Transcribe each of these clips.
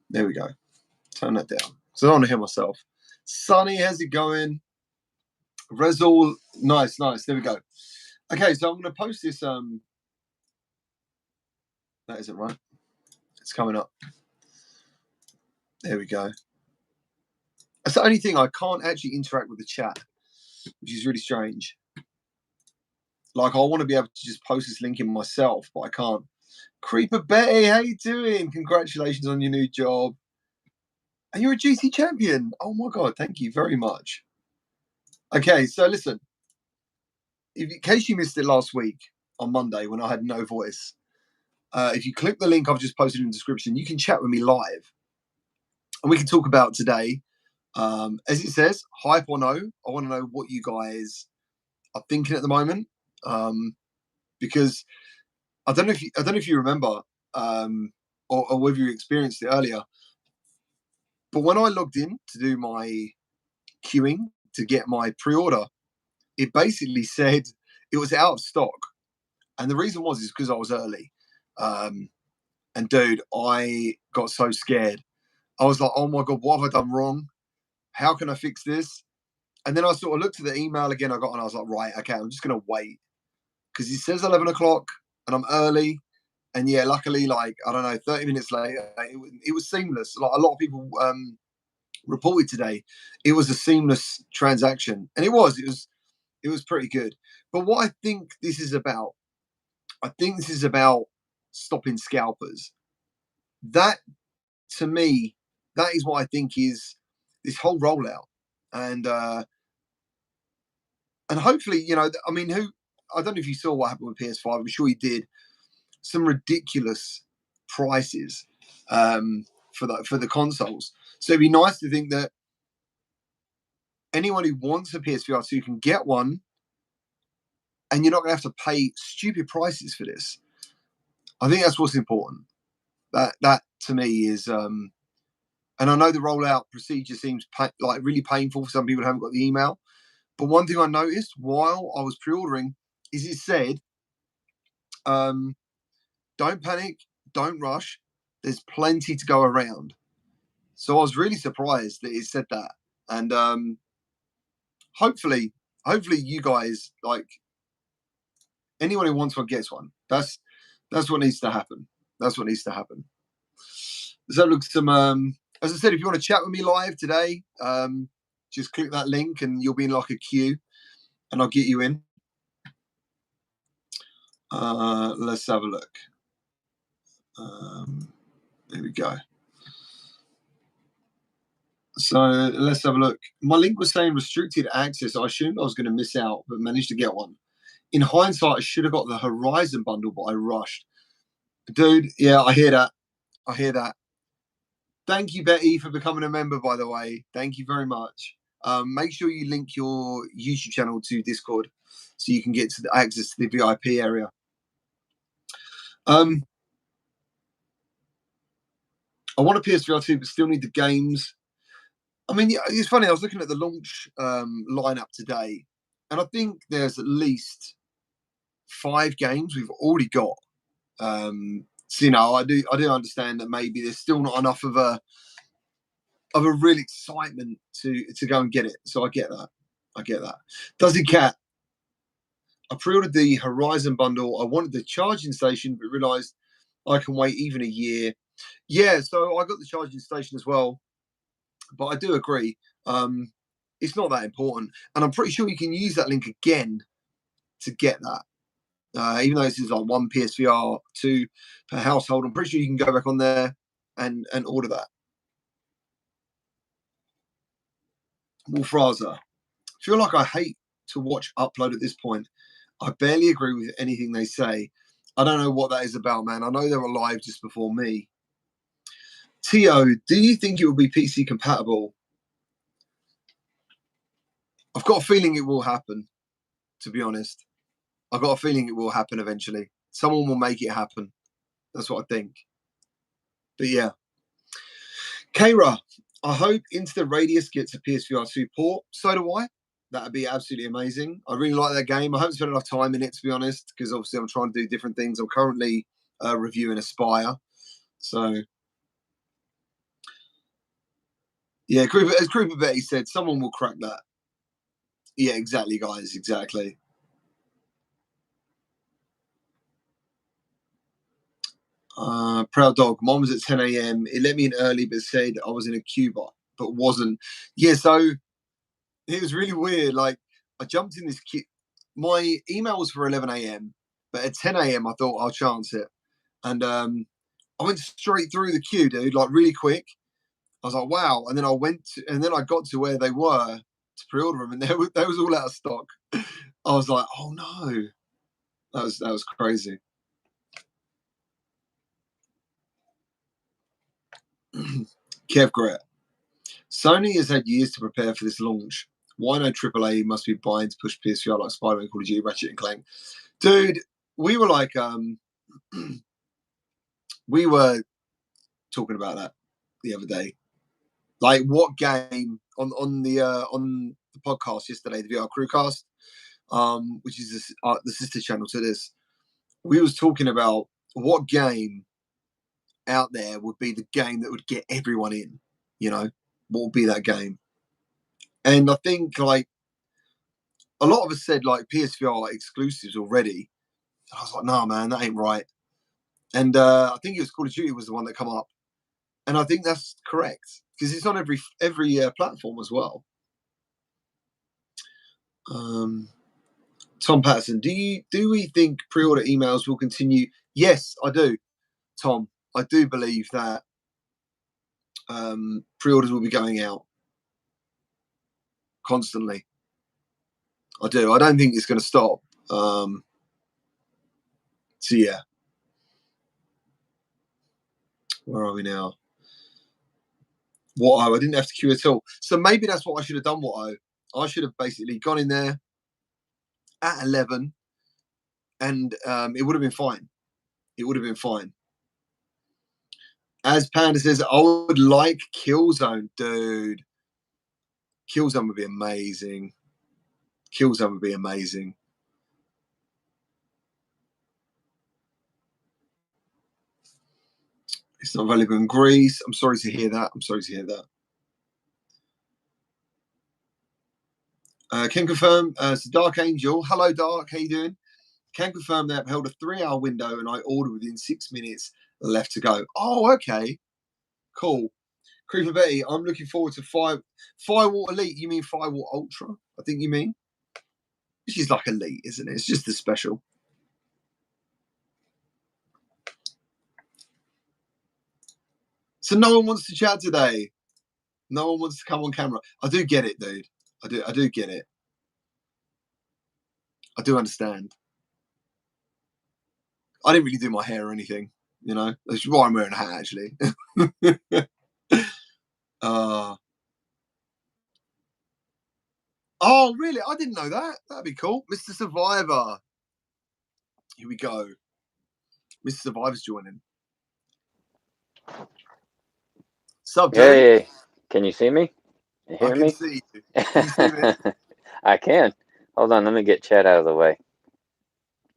There we go. Turn that down. So I don't want to hear myself. Sonny, how's it going? Rezul, nice. There we go. Okay, so I'm going to post this. That isn't right. It's coming up. There we go. That's the only thing. I can't actually interact with the chat, which is really strange. Like, I want to be able to just post this link in myself, but I can't. Creeper Betty, how you doing? Congratulations on your new job. And you're a GC champion. Oh my God, thank you very much. Okay, so listen. In case you missed it last week on Monday when I had no voice, if you click the link I've just posted in the description, you can chat with me live. And we can talk about today. As it says, hype or no, I want to know what you guys are thinking at the moment. Because I don't know if you remember, or whether you experienced it earlier. But when I logged in to do my queuing to get my pre-order, it basically said it was out of stock. And the reason is because I was early. And dude, I got so scared. I was like, oh my God, what have I done wrong? How can I fix this? And then I sort of looked at the email again I got, and I was like, right, okay, I'm just going to wait. Because it says 11 o'clock and I'm early. And yeah, luckily, like, I don't know, 30 minutes later, it was seamless. Like a lot of people reported today, it was a seamless transaction. And it was pretty good. But what I think this is about, stopping scalpers. That, to me, that is what I think is this whole rollout. And hopefully, you know, I mean, I don't know if you saw what happened with PS5. I'm sure you did. Some ridiculous prices for the consoles. So it'd be nice to think that anyone who wants a PSVR 2 can get one, and you're not going to have to pay stupid prices for this. I think that's what's important. That to me is, and I know the rollout procedure seems like really painful for some people who haven't got the email. But one thing I noticed while I was pre-ordering is it said, don't panic, don't rush. There's plenty to go around. So I was really surprised that it said that. And hopefully you guys, like, anyone who wants one gets one. That's what needs to happen. That's what needs to happen. So look, as I said, if you want to chat with me live today, just click that link and you'll be in like a queue, and I'll get you in. Let's have a look. There we go. So let's have a look. My link was saying restricted access. I assumed I was going to miss out, but managed to get one. In hindsight, I should have got the Horizon bundle, but I rushed. Dude, yeah, I hear that. Thank you, Betty, for becoming a member, by the way. Thank you very much. Make sure you link your YouTube channel to Discord so you can get to the access to the VIP area. I want a PSVR 2, but still need the games. I mean, it's funny. I was looking at the launch lineup today, and I think there's at least 5 games we've already got. So, you know, I do understand that maybe there's still not enough of a real excitement to go and get it. So I get that. Does it cat? I pre-ordered the Horizon bundle. I wanted the charging station, but realised I can wait even a year. Yeah, so I got the charging station as well. But I do agree. It's not that important. And I'm pretty sure you can use that link again to get that. Even though this is like 1 PSVR 2 per household, I'm pretty sure you can go back on there and order that. Wolfraza. I feel like I hate to watch upload at this point. I barely agree with anything they say. I don't know what that is about, man. I know they were live just before me. Tio, do you think it will be PC compatible? I've got a feeling it will happen, to be honest. I've got a feeling it will happen eventually. Someone will make it happen. That's what I think. But yeah. Kara, I hope Into the Radius gets a PSVR 2 port. So do I. That'd be absolutely amazing. I really like that game. I haven't spent enough time in it, to be honest, because obviously I'm trying to do different things. I'm currently reviewing Aspire. So Yeah, as Krupa Betty said, someone will crack that. Yeah, exactly, guys, exactly. Proud dog. Mine was at 10 a.m. It let me in early, but said I was in a queue, but wasn't. Yeah, so it was really weird. Like, I jumped in this queue. My email was for 11 a.m., but at 10 a.m. I thought I'll chance it, and I went straight through the queue, dude, like really quick. I was like, wow. And then I got to where they were to pre-order them, and they was all out of stock. I was like, oh no, that was crazy. Kev Gret. Sony has had years to prepare for this launch. Why no AAA must be buying to push PSVR like Spider-Man, Call of Duty, Ratchet and Clank? Dude, we were like, we were talking about that the other day. Like, what game on the podcast yesterday, the VR Crewcast, which is the sister channel to this. We was talking about what game out there would be the game that would get everyone in. You know, what would be that game? And I think like a lot of us said like PSVR exclusives already. And I was like, nah, man, that ain't right. And I think it was Call of Duty was the one that come up, and I think that's correct because it's on every platform as well. Tom Patterson, do we think pre-order emails will continue? Yes, I do, Tom. I do believe that pre-orders will be going out constantly. I do. I don't think it's going to stop. So yeah, where are we now? What I didn't have to queue at all. So maybe that's what I should have done. I should have basically gone in there at 11, and it would have been fine. It would have been fine. As Panda says, I would like Killzone, dude. Killzone would be amazing. Killzone would be amazing. It's not available in Greece. I'm sorry to hear that. I'm sorry to hear that. Can confirm, it's Dark Angel. Hello, Dark. How you doing? Can confirm they have held a 3-hour window and I ordered within 6 minutes left to go. Oh, okay. Cool. Creeper Betty, I'm looking forward to Firewall Elite. You mean Firewall Ultra? I think you mean. Which is like Elite, isn't it? It's just the special. So no one wants to chat today. No one wants to come on camera. I do get it, dude. I do get it. I do understand. I didn't really do my hair or anything, you know. That's why I'm wearing a hat, actually. Oh, really? I didn't know that. That'd be cool. Mr. Survivor. Here we go. Mr. Survivor's joining. Sup, dude? Hey, can you see me? You I hear can me? see you. Can you see me? I can. Hold on, let me get Chet out of the way.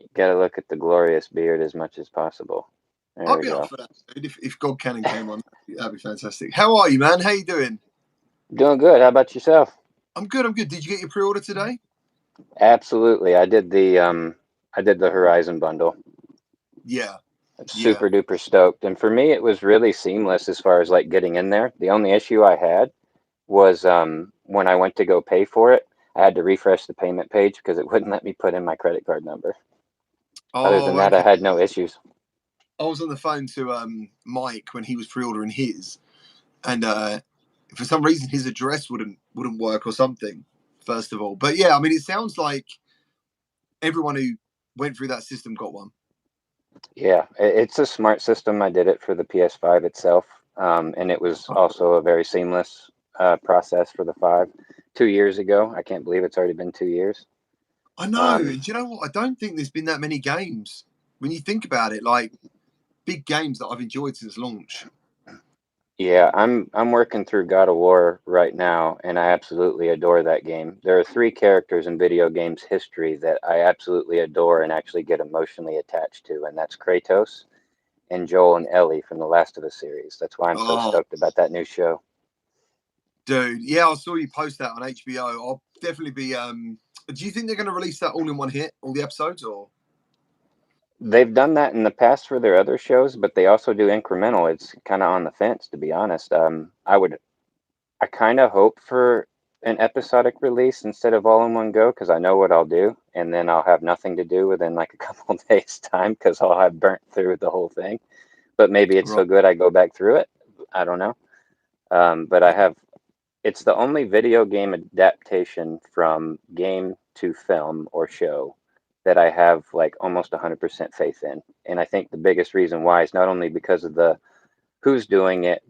You gotta look at the glorious beard as much as possible. There I'd we be up go. for that, dude. If God Cannon came on, that'd be fantastic. How are you, man? How you doing? Doing good. How about yourself? I'm good. I'm good. Did you get your pre-order today? Absolutely. I did the Horizon bundle. Yeah. I'm Yeah. super duper stoked. And for me it was really seamless as far as like getting in there. The only issue I had was when I went to go pay for it, I had to refresh the payment page because it wouldn't let me put in my credit card number. Other than Oh, that, I okay. had no issues. I was on the phone to Mike when he was pre-ordering his, and for some reason his address wouldn't work or something. First of all, but yeah, I mean, it sounds like everyone who went through that system got one. Yeah, it's a smart system. I did it for the PS5 itself, and it was also a very seamless process for the 5. 2 years ago, I can't believe it's already been 2 years. I know. Um, Do you know what? I don't think there's been that many games when you think about it, like big games that I've enjoyed since launch. yeah, I'm working through God of War right now, and I absolutely adore that game. There are 3 characters in video games history that I absolutely adore and actually get emotionally attached to, and that's Kratos and Joel and Ellie from the Last of Us series. That's why I'm so Oh, stoked about that new show. Dude, yeah, I saw you post that on HBO. I'll definitely be. Do you think they're going to release that all in one hit, all the episodes, or? They've done that in the past for their other shows, but they also do incremental. It's kind of on the fence, to be honest. I kind of hope for an episodic release instead of all in one go because I know what I'll do, and then I'll have nothing to do within like a couple of days' time because I'll have burnt through the whole thing. But maybe it's Right. so good I go back through it. I don't know. But I Yeah. have, it's the only video game adaptation from game to film or show that I have like almost 100% faith in. And I think the biggest reason why is not only because of the who's doing it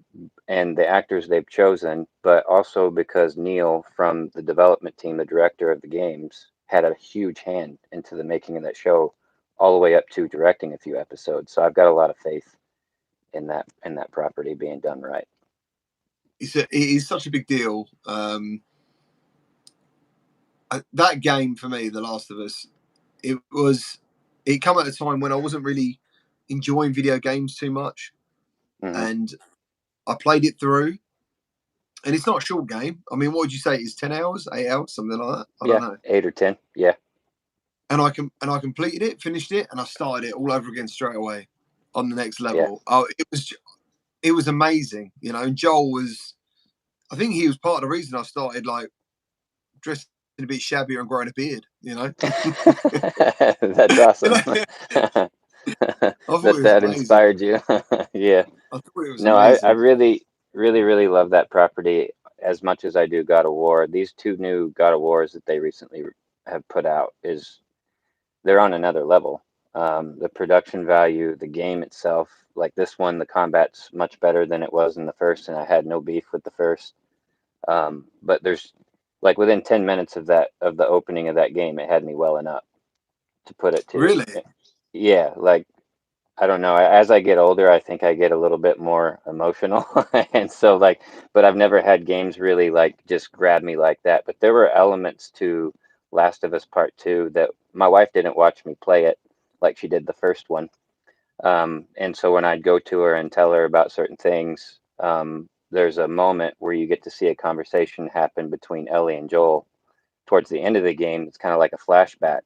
and the actors they've chosen, but also because Neil from the development team, the director of the games, had a huge hand into the making of that show, all the way up to directing a few episodes. So I've got a lot of faith in that property being done right. It is such a big deal. That game for me, The Last of Us, it was. It came at a time when I wasn't really enjoying video games too much, Hmm. and I played it through. And it's not a short game. I mean, what would you say? It's 10 hours, 8 hours, something like that. I don't Yeah, know. 8 or 10. Yeah, And I completed it, finished it, and I started it all over again straight away on the next yeah. level. Oh, it was amazing, you know. And Joel was, I think he was part of the reason I started like dressing a bit shabbier and growing a beard. You know, That's you awesome. know? I thought That it was that amazing. inspired you. Yeah. I thought it was No, I amazing. really, really, really love that property as much as I do God of War. These two new God of Wars that they recently have put out is they're on another level. The production value, the game itself, like this one, the combat's much better than it was in the first, and I had no beef with the first. But there's like within 10 minutes of the opening of that game, it had me welling up, to put it to. Really, Yeah, like I don't know. As I get older, I think I get a little bit more emotional. And so like, but I've never had games really like just grab me like that. But there were elements to Last of Us Part 2 that my wife didn't watch me play it like she did the first one. And so when I'd go to her and tell her about certain things, there's a moment where you get to see a conversation happen between Ellie and Joel towards the end of the game. It's kind of like a flashback,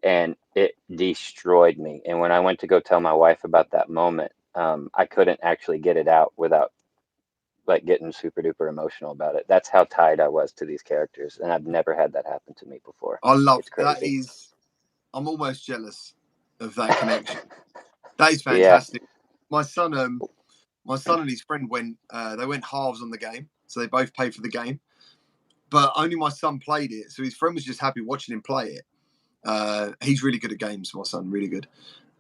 and it destroyed me. And when I went to go tell my wife about that moment, I couldn't actually get it out without like getting super duper emotional about it. That's how tied I was to these characters, and I've never had that happen to me before. I love It's that. crazy. I'm almost jealous of that connection. That is Yeah. fantastic. My son, my son and his friend went. They went halves on the game, so they both paid for the game. But only my son played it, so his friend was just happy watching him play it. He's really good at games. My son, really good,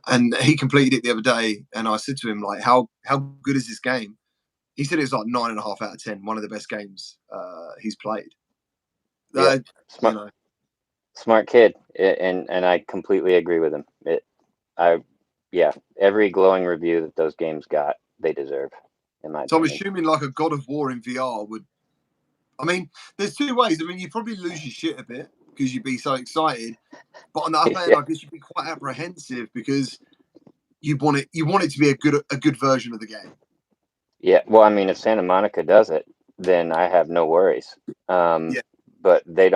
and he completed it the other day. And I said to him, like, how good is this game? He said it was like 9.5 out of 10, one of the best games he's played. Yeah. You Smart know, smart kid. And I completely agree with him. I yeah, every glowing review that those games got, they deserve, in my so I'm opinion. assuming like a God of War in VR would. I mean, there's two ways. I mean, you'd probably lose your shit a bit because you'd be so excited, but on the other hand, Yeah. I guess you'd be quite apprehensive because you want it to be a good version of the game. Yeah, well, I mean, if Santa Monica does it, then I have no worries. Um, Yeah, but they've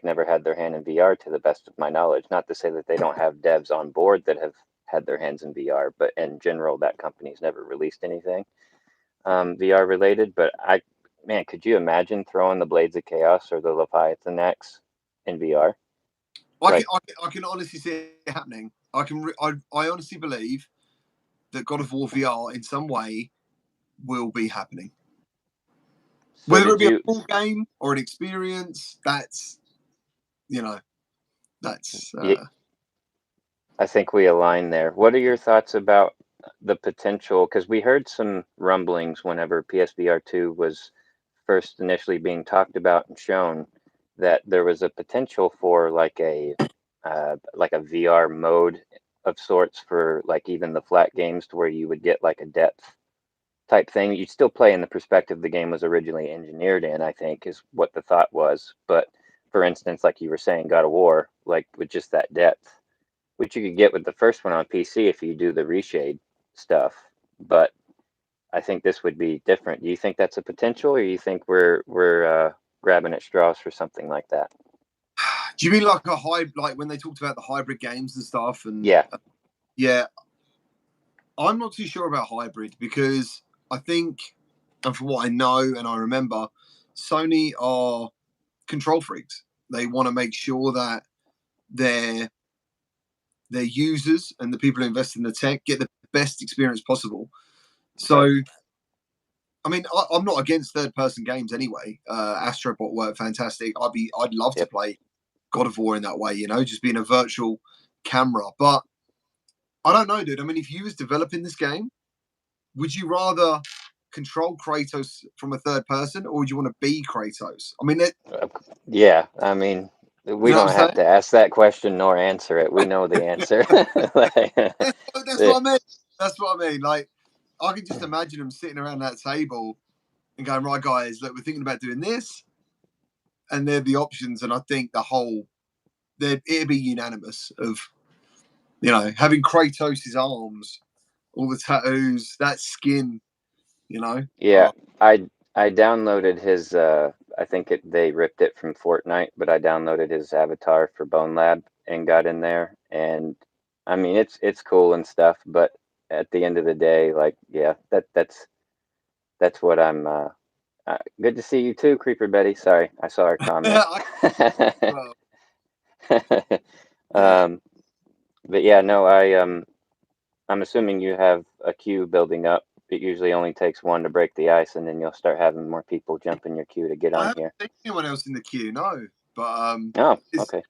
never had their hand in VR to the best of my knowledge. Not to say that they don't have devs on board that have had their hands in VR, but in general, that company's never released anything VR related. But man, could you imagine throwing the Blades of Chaos or the Leviathan X in VR? I can Like, I can honestly see it happening. I honestly believe that God of War VR in some way will be happening. so Whether it did be a you? full game or an experience, you know that's I think we align there. What are your thoughts about the potential? Because we heard some rumblings whenever PSVR 2 was first initially being talked about and shown that there was a potential for like a VR mode of sorts for like even the flat games to where you would get like a depth type thing. You'd still play in the perspective the game was originally engineered in, I think, is what the thought was. But for instance, like you were saying, God of War, like with just that depth, which you could get with the first one on PC if you do the reshade stuff. But I think this would be different. Do you think that's a potential, or you think we're grabbing at straws for something like that? Do you mean like a like when they talked about the hybrid games and stuff? And Yeah. yeah, I'm not too sure about hybrid because I think, and from what I know and I remember, Sony are control freaks. They want to make sure that their their users and the people who invest in the tech get the best experience possible. So, Okay. I mean, I'm not against third-person games anyway. Astrobot worked fantastic. I'd love to Yep. play God of War in that way. Just being a virtual camera. But I don't know, dude. I mean, if you was developing this game, would you rather control Kratos from a third person, or would you want to be Kratos? I mean, Yeah. I mean, we you know what don't I'm have saying? to ask that question nor answer it. We know the answer. Like, That's what I mean. That's what I mean. Like, I can just imagine them sitting around that table and going, right, guys, look, we're thinking about doing this, and they're the options. And I think it'd be unanimous of, having Kratos' arms, all the tattoos, that skin, you know. yeah, I downloaded his I think they ripped it from Fortnite, but I downloaded his avatar for Bone Lab and got in there, and I mean it's cool and stuff, but at the end of the day, like, yeah, that's what I'm good to see you too, Creeper Betty. Sorry, I saw her comment. Well, yeah. um but yeah, no, I'm assuming you have a queue building up. It usually only takes one to break the ice, and then you'll start having more people jump in your queue to get I on haven't here. seen anyone else in the queue, no. But Oh, it's okay.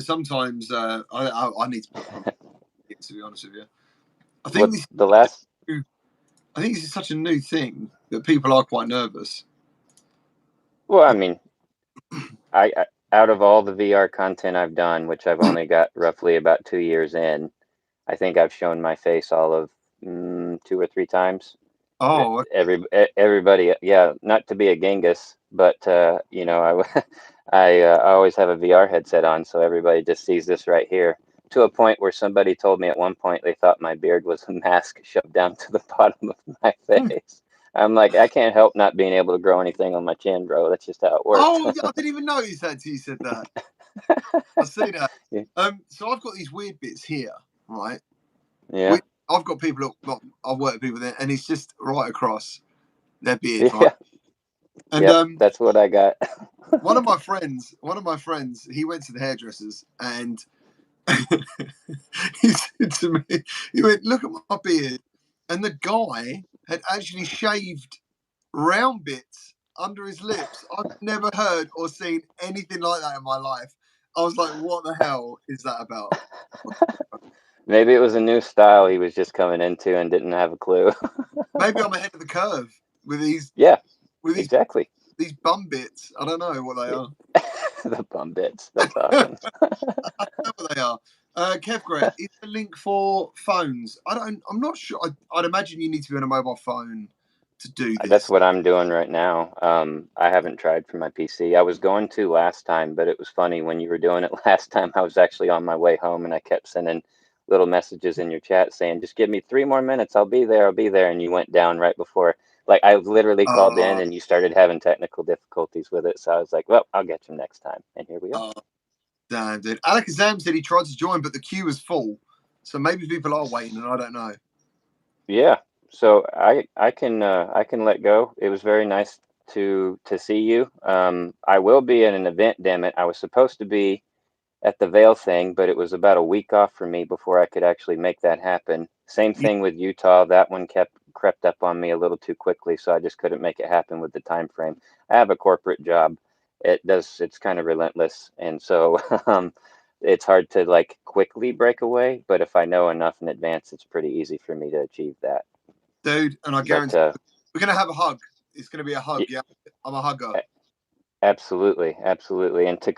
sometimes I need to put pumpkin, to be honest with you. I think Well, this the last, I think this is such a new thing that people are quite nervous. well, I mean, I out of all the VR content I've done, which I've only got roughly about 2 years in, I think I've shown my face all of 2 or 3 times. Oh, Everybody, yeah, not to be a Genghis, but I always have a VR headset on, so everybody just sees this right here. To a point where somebody told me at one point they thought my beard was a mask shoved down to the bottom of my face. I'm like, I can't help not being able to grow anything on my chin, bro. That's just how it works. oh, I didn't even notice that till you said that. I see that. Yeah. So I've got these weird bits here, right? Yeah. Which I've got people I've worked with people there, and it's just right across their beard, right? Yeah. And Yep. That's what I got. one of my friends, he went to the hairdressers, and he said to me, he went, "Look at my beard," and the guy had actually shaved round bits under his lips. I've never heard or seen anything like that in my life. I was like, "What the hell is that about?" Maybe it was a new style he was just coming into and didn't have a clue. Maybe I'm ahead of the curve with these Yeah, with these exactly. these bum bits. I don't know what they are. The bum bits. That's awesome. I don't know what they are. Kev Gret, is the link for phones? I'm not sure. I'd imagine you need to be on a mobile phone to do That's this. what I'm doing right now. I haven't tried for my PC. I was going to last time, but it was funny when you were doing it last time. I was actually on my way home and I kept sending little messages in your chat saying, just give me 3 more minutes. I'll be there. I'll be there. And you went down right before, like, I literally called in Uh, and you started having technical difficulties with it. So I was like, well, I'll get you next time. And here we are. uh, Damn, dude. Alakazam said he tried to join, but the queue was full. So maybe people are waiting, and I don't know. Yeah. So I can let go. It was very nice to see you. I will be at an event, damn it. I was supposed to be at the Vail thing, but it was about a week off for me before I could actually make that happen. Same Yeah, thing with Utah. That one crept up on me a little too quickly, so I just couldn't make it happen with the time frame. I have a corporate job. It's kind of relentless, and so it's hard to like quickly break away, but if I know enough in advance, it's pretty easy for me to achieve that. dude, and I But guarantee we're gonna have a hug. It's gonna be a hug. y- Yeah, I'm a hugger. absolutely, absolutely. And to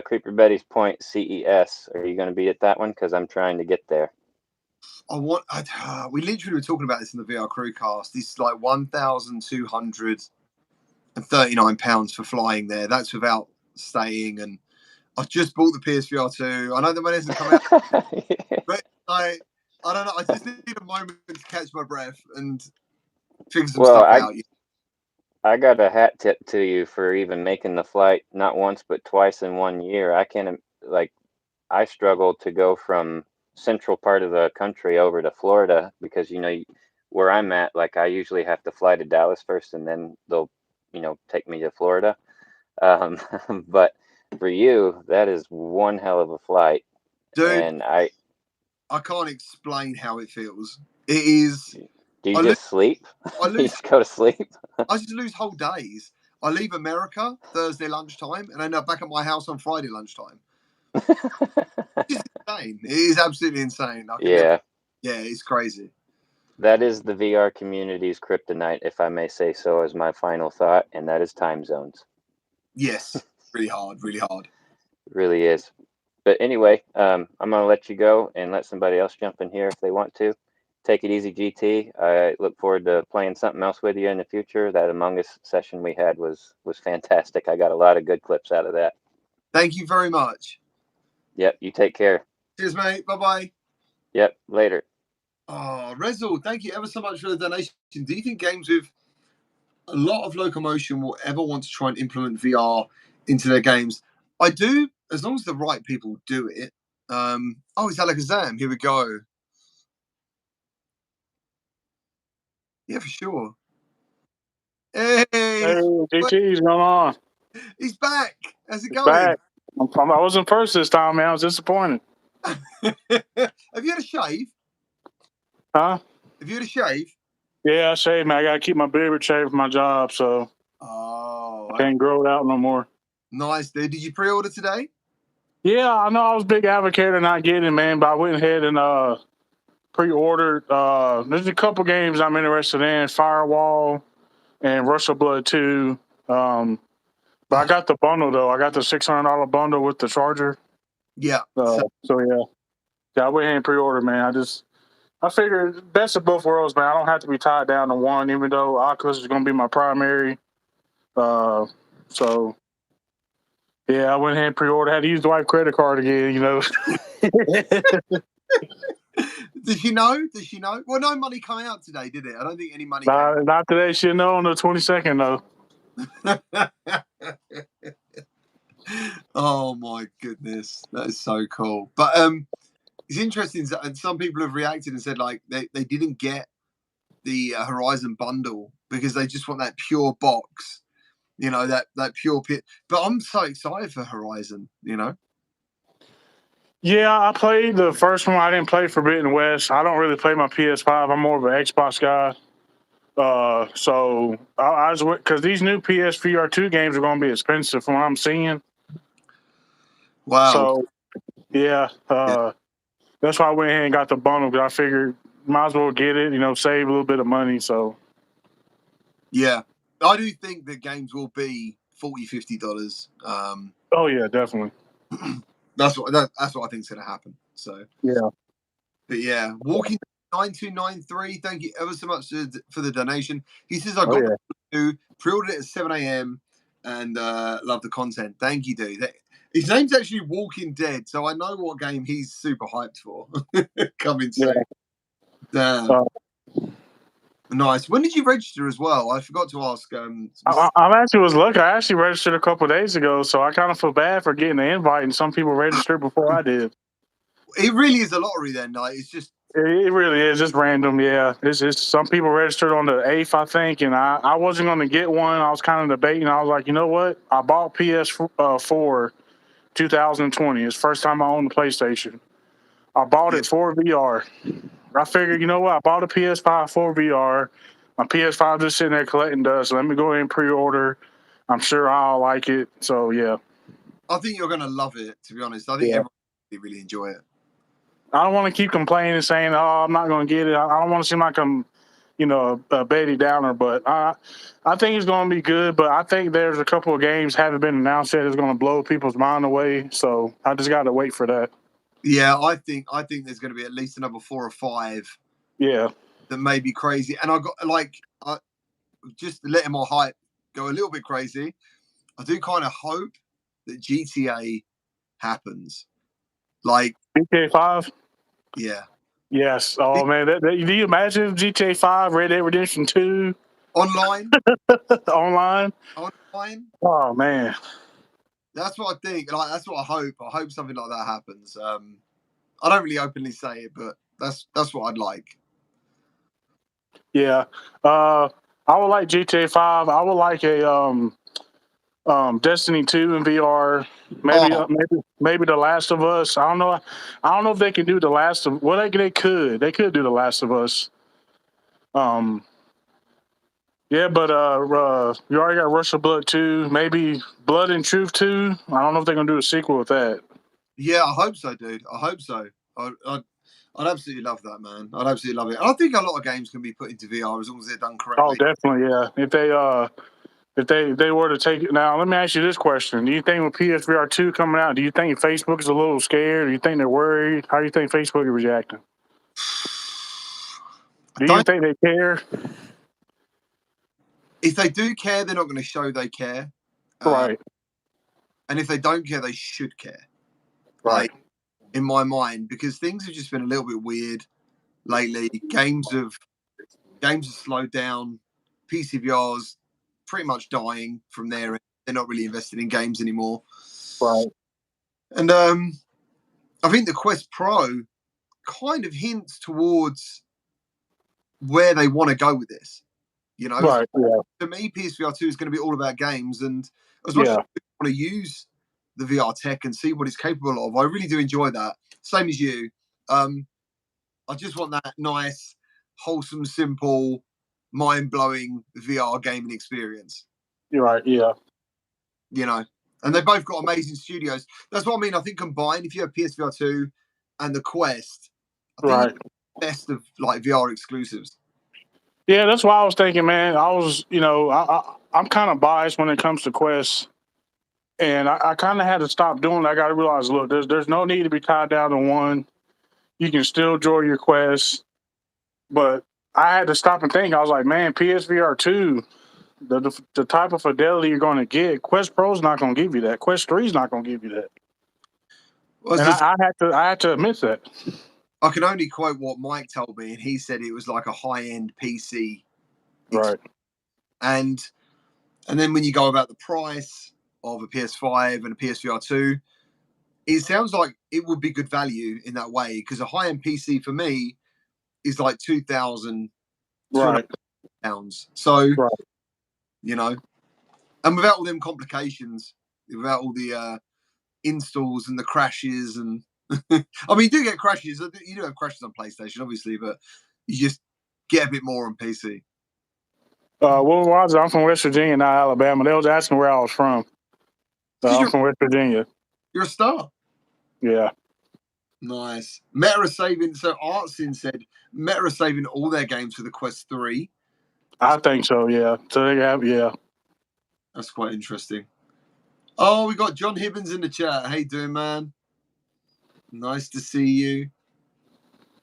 Creeper Betty's point, CES, are you going to be at that one? Because I'm trying to get there. We literally were talking about this in the VR crew cast. It's like £1,239 for flying there. That's without staying. And I've just bought the PSVR 2. I know the money hasn't come out, but I don't know. I just need a moment to catch my breath. And figure some Well, stuff out. I got a hat tip to you for even making the flight not once but twice in 1 year. I can like I struggled to go from central part of the country over to Florida because where I'm at, like I usually have to fly to Dallas first and then they'll take me to Florida. Um, but for you, that is one hell of a flight, Dude, and I can't explain how it feels. It is. do you I lose. just sleep? I You lose. just go to sleep? I just lose whole days. I leave America Thursday lunchtime and end up back at my house on Friday lunchtime. It's insane. It is absolutely insane. I can never. Yeah, Yeah, it's crazy. that is the VR community's kryptonite, if I may say so, as my final thought, and that is time zones. Yes, really hard, really hard. It really is. But anyway, I'm going to let you go and let somebody else jump in here if they want to. Take it easy, GT. I look forward to playing something else with you in the future. That Among Us session we had was fantastic. I got a lot of good clips out of that. Thank you very much. Yep, you take care. Cheers, mate. Bye bye. Yep, later. Oh, Rezel, thank you ever so much for the donation. Do you think games with a lot of locomotion will ever want to try and implement VR into their games? I do, as long as the right people do it. Oh, it's Alakazam. Here we go. Yeah, for sure. Hey, Hey, GT's going on. he's back. How's it It's going? back. I wasn't first this time, man. I was disappointed. Have you had a shave? Huh? Have you had a shave? Yeah, I shaved, man. I got to keep my beard shaved for my job, so Oh, I can't grow it out no more. nice, dude. Did you pre-order today? Yeah, I know I was a big advocate of not getting it, man, but I went ahead and pre-ordered. There's a couple games I'm interested in, Firewall and Rush of Blood 2. But I got the bundle, though. I got the $600 bundle with the charger. Yeah. So yeah, I went ahead and pre-ordered, man. I figured best of both worlds, man. I don't have to be tied down to one, even though Oculus is going to be my primary. So yeah, I went ahead and pre-ordered. Had to use the wife credit card again, Does she know? Does she know? Well, no money come out today, did it? I don't think any money came. Not today. She'll know on the 22nd, though. Oh my goodness, that is so cool. But it's interesting. And some people have reacted and said like they didn't get the Horizon bundle because they just want that pure box. That pure pit. But I'm so excited for Horizon. Yeah, I played the first one. I didn't play Forbidden West. I don't really play my PS5. I'm more of an Xbox guy. So I was because these new PSVR2 games are going to be expensive from what I'm seeing. Wow. So yeah, that's why I went ahead and got the bundle because I figured might as well get it, save a little bit of money. So Yeah, I do think that games will be $40-$50. oh yeah, definitely. That's what I think is going to happen. So Yeah. but yeah, walking 9293. Thank you ever so much for the donation. He says I Oh got yeah. to pre-ordered it at 7 a.m. and love the content. Thank you, dude. His name's actually Walking Dead, so I know what game he's super hyped for coming soon. Damn. Nice. When did you register as well? I forgot to ask. I actually was lucky. I actually registered a couple of days ago, so I kind of feel bad for getting the invite, and some people registered before I did. It really is a lottery then. Like it's just. It really is just random. Yeah, it's just some people registered on the 8th, I think, and I wasn't going to get one. I was kind of debating. I was like, you know what? I bought PS4 2020. It's the first time I owned the PlayStation. I bought it for VR. I figured, you know what? I bought a PS5 for VR. My PS5 just sitting there collecting dust. Let me go ahead and pre-order. I'm sure I'll like it. So yeah. I think you're gonna love it. To be honest, I think everyone really enjoy it. I don't want to keep complaining and saying, "Oh, I'm not going to get it." I don't want to seem like I'm, a Betty Downer. But I think it's going to be good. But I think there's a couple of games haven't been announced yet that's going to blow people's mind away. So I just got to wait for that. Yeah, I think there's going to be at least another 4 or 5. Yeah, that may be crazy. And I got just letting my hype go a little bit crazy. I do kind of hope that GTA happens. Like GTA 5. Yeah. Yes. Oh man, do you imagine GTA 5, Red Dead Redemption 2 online. online? Online. Oh man. That's what I think. Like that's what I hope. I hope something like that happens. I don't really openly say it, but that's what I'd like. Yeah. I would like GTA 5. I would like a Destiny 2 in VR. Maybe Oh, maybe The Last of Us. I don't know. I don't know if they can do The Last of. Well, they could. They could do The Last of Us. Yeah, but you already got Rush of Blood 2. Maybe Blood and Truth 2. I don't know if they're gonna do a sequel with that. yeah, I hope so, dude. I hope so. I'd absolutely love that, man. I'd absolutely love it. And I think a lot of games can be put into VR as long as they're done Oh, correctly. definitely, yeah. If they were to take it now, let me ask you this question: do you think with PSVR 2 coming out, do you think Facebook is a little scared? Do you think they're worried? How do you think Facebook is reacting? Do you think they care? If they do care, they're not going to show they care. Right, And if they don't care, they should care. right, Like in my mind, because things have just been a little bit weird lately. Games have slowed down. PCVR's pretty much dying from there. They're not really invested in games anymore. right. And I think the Quest Pro kind of hints towards where they want to go with this. You know, Right, yeah, to me, PSVR 2 is going to be all about games. And as much yeah, as I want to use the VR tech and see what it's capable of, I really do enjoy that. Same as you. I just want that nice, wholesome, simple, mind-blowing VR gaming experience. you're right, yeah. You know, and they both got amazing studios. That's what I mean. I think combined, if you have PSVR 2 and the Quest, I think Right. it's the best of like VR exclusives. Yeah, that's what I was thinking, man. I was, I'm kind of biased when it comes to Quest, and I kind of had to stop doing it. I got to realize, look, there's no need to be tied down to one. You can still enjoy your Quest, but I had to stop and think. I was like, man, PSVR 2, the type of fidelity you're going to get, Quest Pro's not going to give you that. Quest 3 is not going to give you that. Well, And I had to admit that. I can only quote what Mike told me, and he said it was like a high-end PC. Right. And then when you go about the price of a PS5 and a PSVR 2, it sounds like it would be good value in that way, because a high-end PC for me is like £2,200. Right. So, Right. you know, and without all them complications, without all the installs and the crashes, and I mean, you do get crashes. You do have crashes on PlayStation, obviously, but you just get a bit more on PC. Well, was I'm from West Virginia, not Alabama. They was asking where I was from. I'm from West Virginia. You're a star. Yeah. Nice. Meta are saving. So Artsin said Meta are saving all their games for the Quest 3. I think so, yeah. So they have, yeah. That's quite interesting. Oh, we got John Hibbins in the chat. How you doing, man? Nice to see you.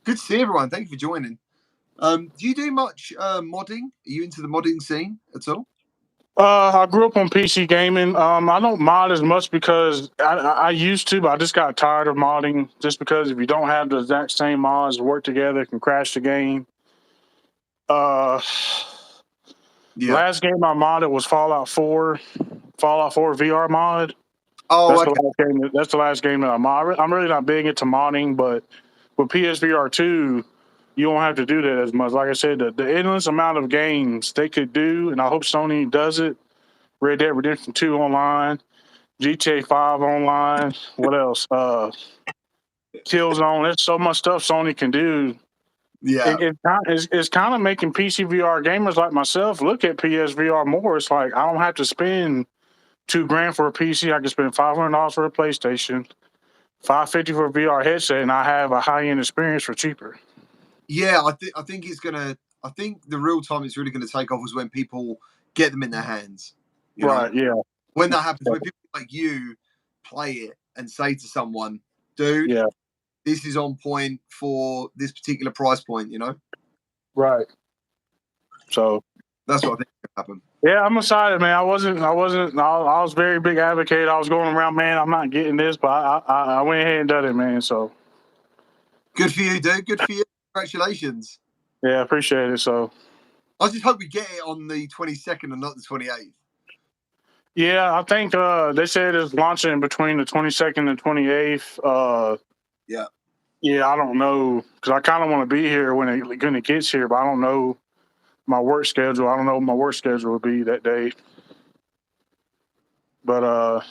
Good to see everyone. Thank you for joining. Do you do much modding? Are you into the modding scene at all? I grew up on PC gaming. I don't mod as much because I used to, but I just got tired of modding. Just because if you don't have the exact same mods to work together, it can crash the game. Yeah. Last game I modded was Fallout 4 VR mod. Oh, That's okay. the last game. That's the last game that I mod. I'm really not big into modding, but with PSVR 2, you don't have to do that as much. Like I said, the endless amount of games they could do, and I hope Sony does it. Red Dead Redemption 2 online, GTA 5 online. What else? Killzone. There's so much stuff Sony can do. Yeah. It's kind of making PC VR gamers like myself look at PSVR more. It's like I don't have to spend $2,000 for a PC. I can spend $500 for a PlayStation, $550 for a VR headset, and I have a high end experience for cheaper. Yeah, I think it's gonna. I think the real time it's really gonna take off is when people get them in their hands. You know? Right? Yeah. When that happens, when people like you play it and say to someone, "Dude, Yeah. this is on point for this particular price point," you know? Right. So That's what I think is gonna happen. yeah, I'm excited, man. I was very big advocate. I was going around, man, I'm not getting this, but I went ahead and done it, man. So Good for you, dude. Good for you. Congratulations. Yeah, appreciate it. So I just hope we get it on the 22nd and not the 28th. yeah, I think they said it's launching between the 22nd and 28th. Yeah. Yeah, I don't know because I kind of want to be here when it gets here, but I don't know my work schedule. I don't know what my work schedule will be that day. But are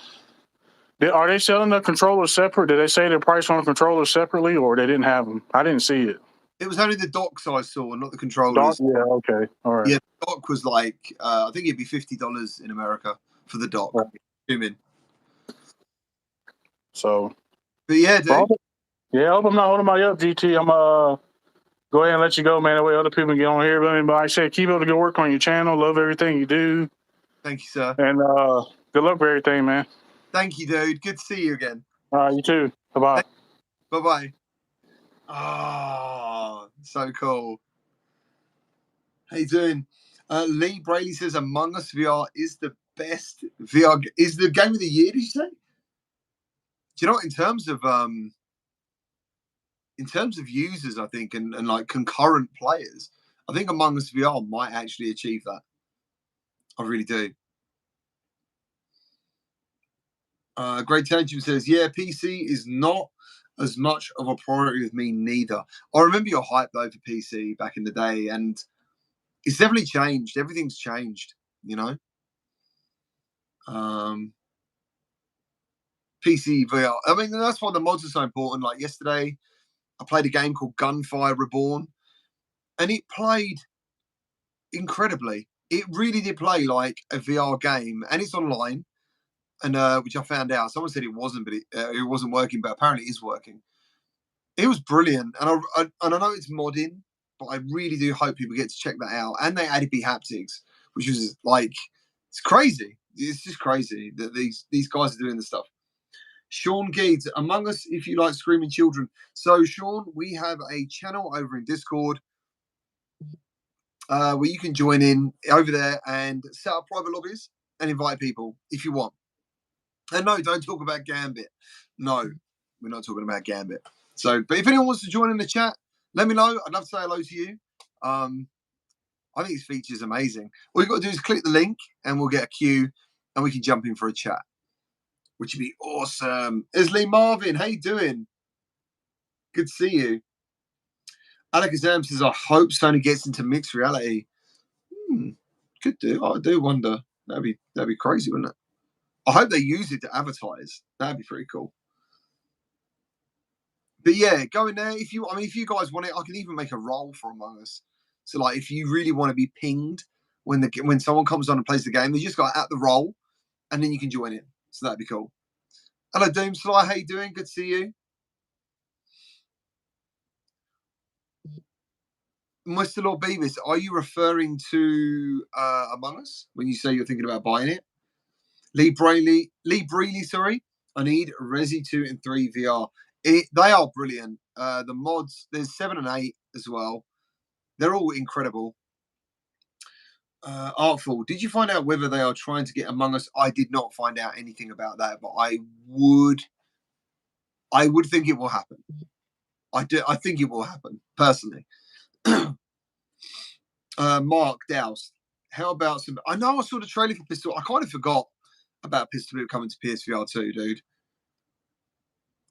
they selling the controllers separate? Did they say the price on the controllers separately, or they didn't have them? I didn't see it. It was only the docks I saw, not the Dock? controllers. Yeah, okay, all right. Yeah, the dock was like I think it'd be $50 in America for the dock. Right. Zoom So, but yeah, dude. well, yeah, I hope I'm not holding my up, GT. I'm go ahead and let you go, man. That way other people can get on here. But like I said, keep up the good work on your channel. Love everything you do. Thank you, sir. And good luck with everything, man. Thank you, dude. Good to see you again. All right, you too. Bye-bye. Bye-bye. Oh, so cool. How you doing? Lee Braley says Among Us VR is the best VR. Is the game of the year, did you say? Do you know what, in terms of users, I think, and like concurrent players, I think Among Us VR might actually achieve that. I really do. Great Tangent says, yeah, PC is not as much of a priority with me neither. I remember your hype though for PC back in the day, and it's definitely changed. Everything's changed, you know. PC VR. I mean, that's why the mods are so important. Like yesterday, I played a game called Gunfire Reborn, and it played incredibly. It really did play like a VR game, and it's online. And which I found out. Someone said it wasn't, but it wasn't working. But apparently, it is working. It was brilliant, and I know it's modding, but I really do hope people get to check that out. And they added haptics, which was like, it's crazy. It's just crazy that these guys are doing this stuff. Sean Geeds, Among Us, if you like screaming children. So, Sean, we have a channel over in Discord where you can join in over there and set up private lobbies and invite people if you want. And no, don't talk about Gambit. No, we're not talking about Gambit. So, but if anyone wants to join in the chat, let me know. I'd love to say hello to you. I think this feature is amazing. All you've got to do is click the link and we'll get a queue and we can jump in for a chat, which would be awesome. Isley Marvin, how you doing? Good to see you. Alec Azam says, I hope Sony gets into mixed reality. Could do. I do wonder. That'd be crazy, wouldn't it? I hope they use it to advertise. That'd be pretty cool. But yeah, go in there. If you guys want it, I can even make a role for Among Us. So like, if you really want to be pinged when someone comes on and plays the game, they just got at the role, and then you can join in. So that'd be cool. Hello, Doomsly. How you doing? Good to see you. Mr. Lord Beavis, are you referring to Among Us when you say you're thinking about buying it? Lee Brealey, sorry. I need Resi 2 and 3 VR. They are brilliant. The mods, there's 7 and 8 as well. They're all incredible. Artful, did you find out whether they are trying to get Among Us? I did not find out anything about that, but I would think it will happen. I think it will happen, personally. Mark Douse, how about some? I know I saw the trailer for Pistol. I kind of forgot about Pistol Whip coming to PSVR 2, dude.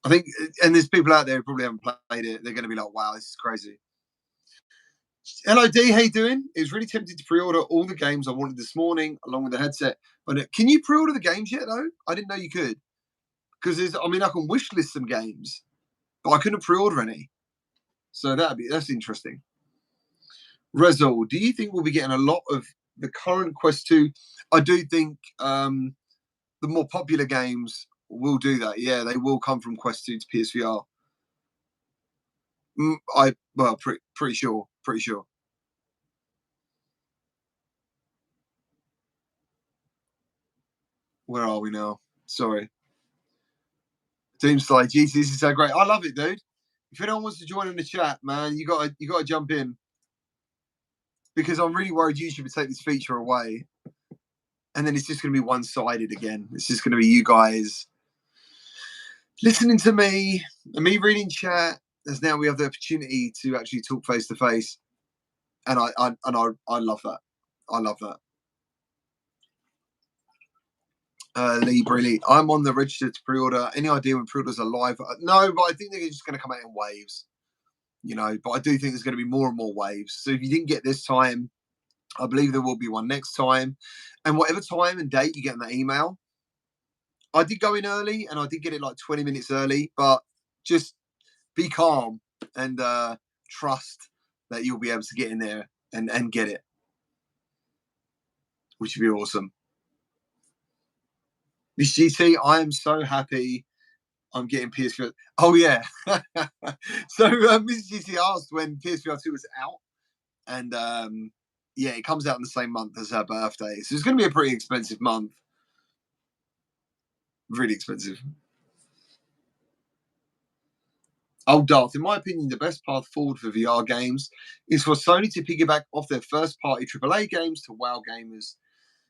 I think, and there's people out there who probably haven't played it. They're going to be like, wow, this is crazy. Hello, D. How you doing? It was really tempted to pre-order all the games I wanted this morning, along with the headset. But can you pre-order the games yet, though? I didn't know you could. Because I can wish list some games, but I couldn't pre-order any. So that's interesting. Rezol, do you think we'll be getting a lot of the current Quest 2? I do think the more popular games will do that. Yeah, they will come from Quest 2 to PSVR. Pretty sure. Where are we now? Sorry. Doomslide, Jesus, this is so great. I love it, dude. If anyone wants to join in the chat, man, you gotta jump in. Because I'm really worried YouTube would take this feature away. And then it's just gonna be one-sided again. It's just gonna be you guys listening to me and me reading chat as now we have the opportunity to actually talk face to face, and I love that. I love that. Lee Briley, I'm on the register to pre-order. Any idea when pre-orders are live? No, but I think they're just going to come out in waves. But I do think there's going to be more and more waves. So if you didn't get this time, I believe there will be one next time. And whatever time and date you get in that email, I did go in early and I did get it like 20 minutes early, but just be calm and trust that you'll be able to get in there and get it, which would be awesome. Miss GT, I am so happy I'm getting PSVR. Oh, yeah. So Mrs. GT asked when PSVR 2 was out. And, yeah, it comes out in the same month as her birthday. So it's going to be a pretty expensive month. Really expensive. Oh, Darth, in my opinion, the best path forward for VR games is for Sony to piggyback off their first-party AAA games to wow gamers.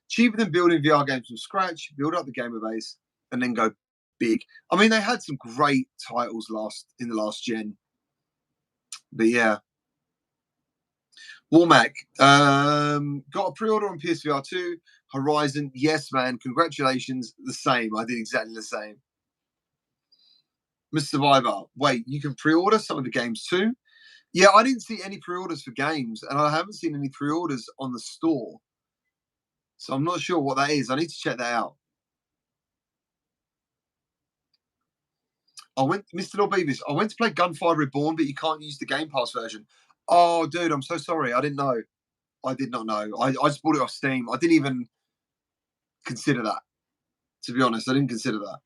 Cheaper than building VR games from scratch, build up the gamer base, and then go big. I mean, they had some great titles in the last gen. But yeah. Warmac, got a pre-order on PSVR 2. Horizon, yes, man. Congratulations. The same. I did exactly the same. Mr. Survivor, wait, you can pre-order some of the games too? Yeah, I didn't see any pre-orders for games, and I haven't seen any pre-orders on the store. So I'm not sure what that is. I need to check that out. Mr. Lord Beavis, I went to play Gunfire Reborn, but you can't use the Game Pass version. Oh, dude, I'm so sorry. I didn't know. I did not know. I just bought it off Steam. I didn't even consider that. To be honest, I didn't consider that.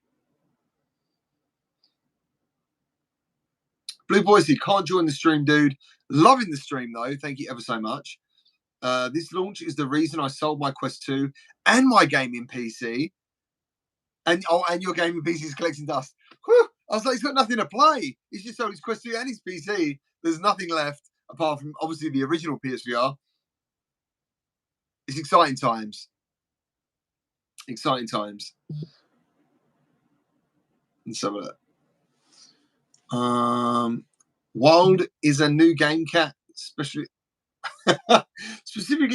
Blue Boise, can't join the stream, dude. Loving the stream, though. Thank you ever so much. This launch is the reason I sold my Quest 2 and my gaming PC. And your gaming PC is collecting dust. Whew. I was like, he's got nothing to play. He's just sold his Quest 2 and his PC. There's nothing left apart from, obviously, the original PSVR. It's exciting times. Exciting times. And some of that. Wild is a new game cat, specifically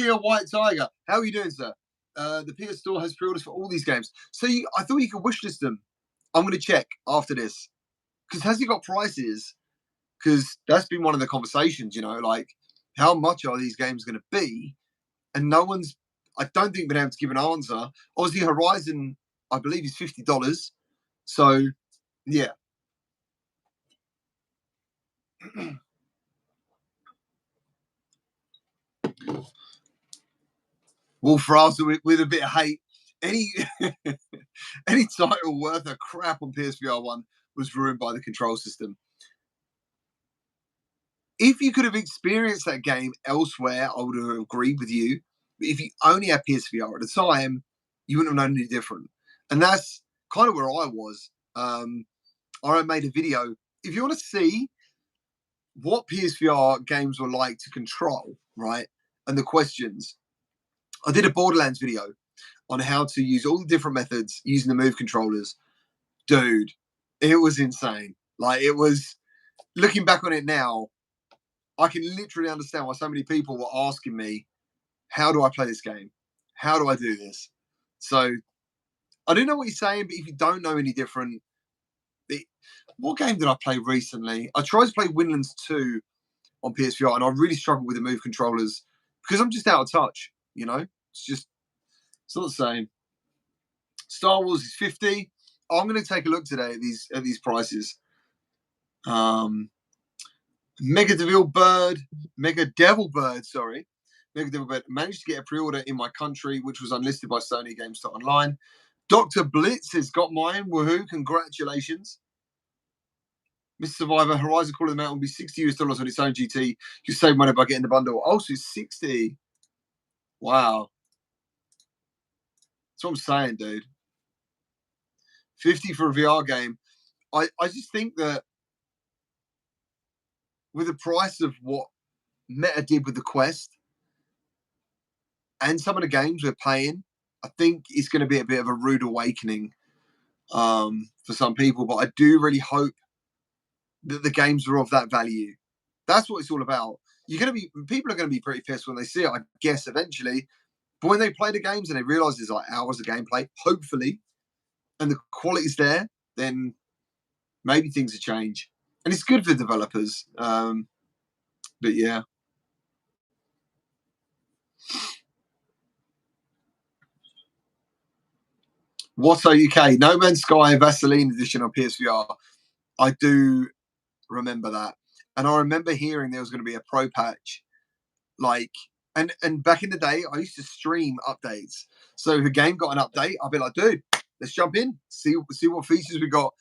a white tiger. How are you doing, sir? The PS Store has pre-orders for all these games. So I thought you could wishlist them. I'm going to check after this. Because has he got prices? Because that's been one of the conversations, like how much are these games going to be? And no one's, I don't think, been able to give an answer. Obviously, Horizon, I believe, is $50. So, yeah. Wolf Russell with a bit of hate. Any title worth a crap on PSVR 1 was ruined by the control system. If you could have experienced that game elsewhere, I would have agreed with you. But if you only had PSVR at the time, you wouldn't have known any different. And that's kind of where I was. I made a video. If you want to see what PSVR games were like to control, right, and the questions, I did a Borderlands video on how to use all the different methods using the Move controllers. Dude, it was insane. Like, it was, looking back on it now, I can literally understand why so many people were asking me, how do I play this game? How do I do this? So, I don't know what you're saying, but if you don't know any different, what game did I play recently? I tried to play Windlands 2 on PSVR, and I really struggled with the Move controllers because I'm just out of touch, It's not the same. Star Wars is $50. I'm going to take a look today at these prices. Mega Devil Bird, managed to get a pre-order in my country, which was unlisted by Sony Games Online. Dr. Blitz has got mine. Woohoo! Congratulations. Mr. Survivor, Horizon Call of the Mountain will be $60 on its own GT. You save money by getting the bundle. Also, it's 60. Wow. That's what I'm saying, dude. 50 for a VR game. I just think that with the price of what Meta did with the Quest and some of the games we're paying, I think it's going to be a bit of a rude awakening for some people. But I do really hope that the games are of that value. That's what it's all about. People are going to be pretty pissed when they see it, I guess, eventually. But when they play the games and they realize there's like hours of gameplay, hopefully, and the quality's there, then maybe things will change. And it's good for developers. But yeah. What's UK? No Man's Sky Vaseline edition on PSVR. I do remember that. And I remember hearing there was going to be a pro patch. And back in the day, I used to stream updates. So if a game got an update, I'd be like, dude, let's jump in, see what features we got.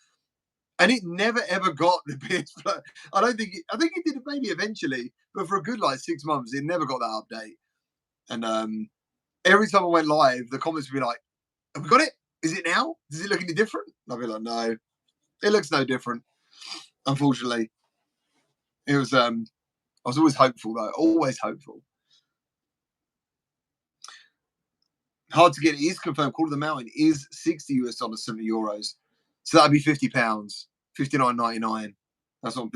And it never ever got the PS Plus. I think it did maybe eventually, but for a good 6 months, it never got that update. And every time I went live, the comments would be like, have we got it? Is it now? Does it look any different? And I'd be like, no, it looks no different. Unfortunately, it was. I was always hopeful though, always hopeful. Hard to get. It is confirmed. Call of the Mountain is $60 US, 70 euros. So that'd be £50, £59.99. That's what I'm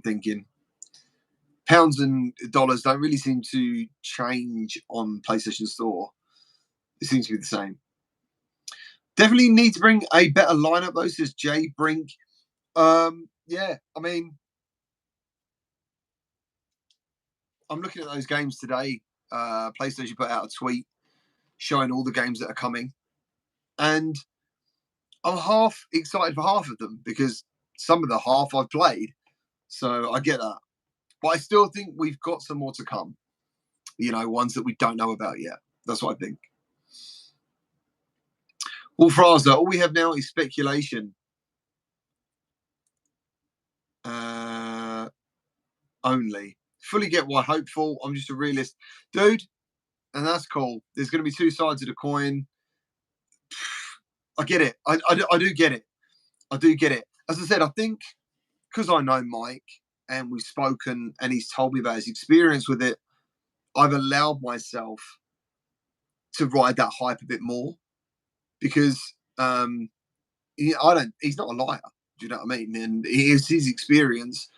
thinking. Pounds and dollars don't really seem to change on PlayStation Store. It seems to be the same. Definitely need to bring a better lineup though, says Jay Brink. Yeah, I mean, I'm looking at those games today. PlayStation put out a tweet showing all the games that are coming. And I'm half excited for half of them because some of the half I've played. So I get that. But I still think we've got some more to come. Ones that we don't know about yet. That's what I think. Wolfraza, all we have now is speculation. Only. Fully get why hopeful. I'm just a realist. Dude, and that's cool. There's going to be two sides of the coin. I get it. I do get it. I do get it. As I said, I think because I know Mike and we've spoken and he's told me about his experience with it, I've allowed myself to ride that hype a bit more because he's not a liar. Do you know what I mean? And it's his experience.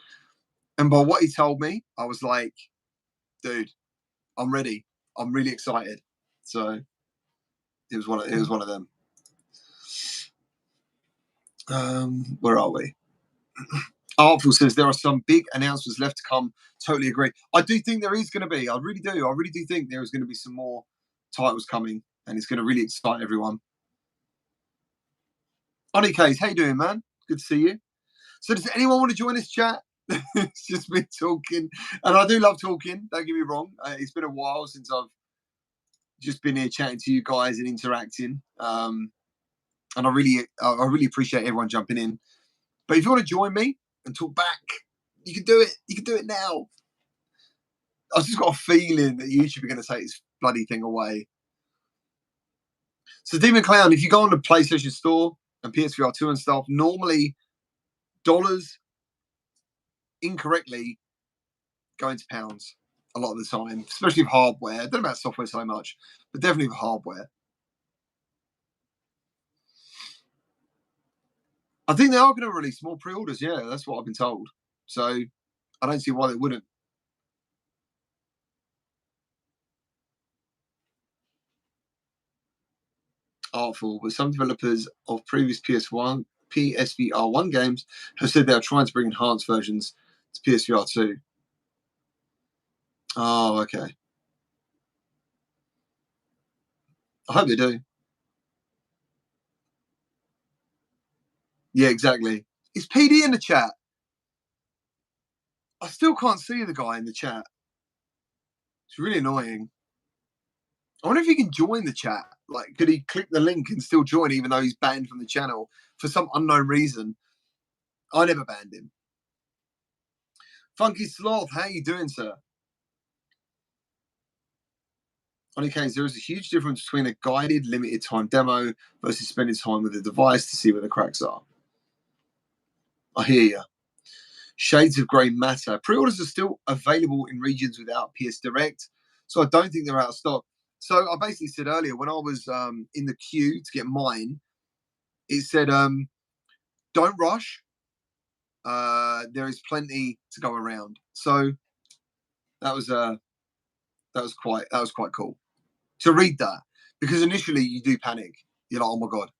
And by what he told me, I was like, dude, I'm ready. I'm really excited. So it was one of them. Where are we? Artful says there are some big announcements left to come. Totally agree. I do think there is going to be. I really do. I really do think there is going to be some more titles coming, and it's going to really excite everyone. Ollie Case, how you doing, man? Good to see you. So does anyone want to join this chat? It's just me talking, and I do love talking. Don't get me wrong. It's been a while since I've just been here chatting to you guys and interacting. And I really appreciate everyone jumping in. But if you want to join me and talk back, you can do it. You can do it now. I've just got a feeling that YouTube are going to take this bloody thing away. So Demon Clown, if you go on the PlayStation Store and PSVR 2 and stuff, normally dollars incorrectly go into pounds a lot of the time, especially with hardware. I don't know about software so much, but definitely with hardware. I think they are going to release more pre-orders. Yeah, that's what I've been told. So I don't see why they wouldn't. Artful, but some developers of previous PSVR 1 games have said they are trying to bring enhanced versions to PSVR 2. Oh, okay. I hope they do. Yeah, exactly. Is PD in the chat? I still can't see the guy in the chat. It's really annoying. I wonder if he can join the chat. Could he click the link and still join even though he's banned from the channel for some unknown reason? I never banned him. Funky Sloth, how you doing, sir? On occasion, there is a huge difference between a guided, limited time demo versus spending time with the device to see where the cracks are. I hear you. Shades of Grey matter. Pre-orders are still available in regions without PS Direct, so I don't think they're out of stock. So I basically said earlier when I was in the queue to get mine, it said don't rush. There is plenty to go around. So that was quite cool to read that, because initially you do panic. You're like, oh my god.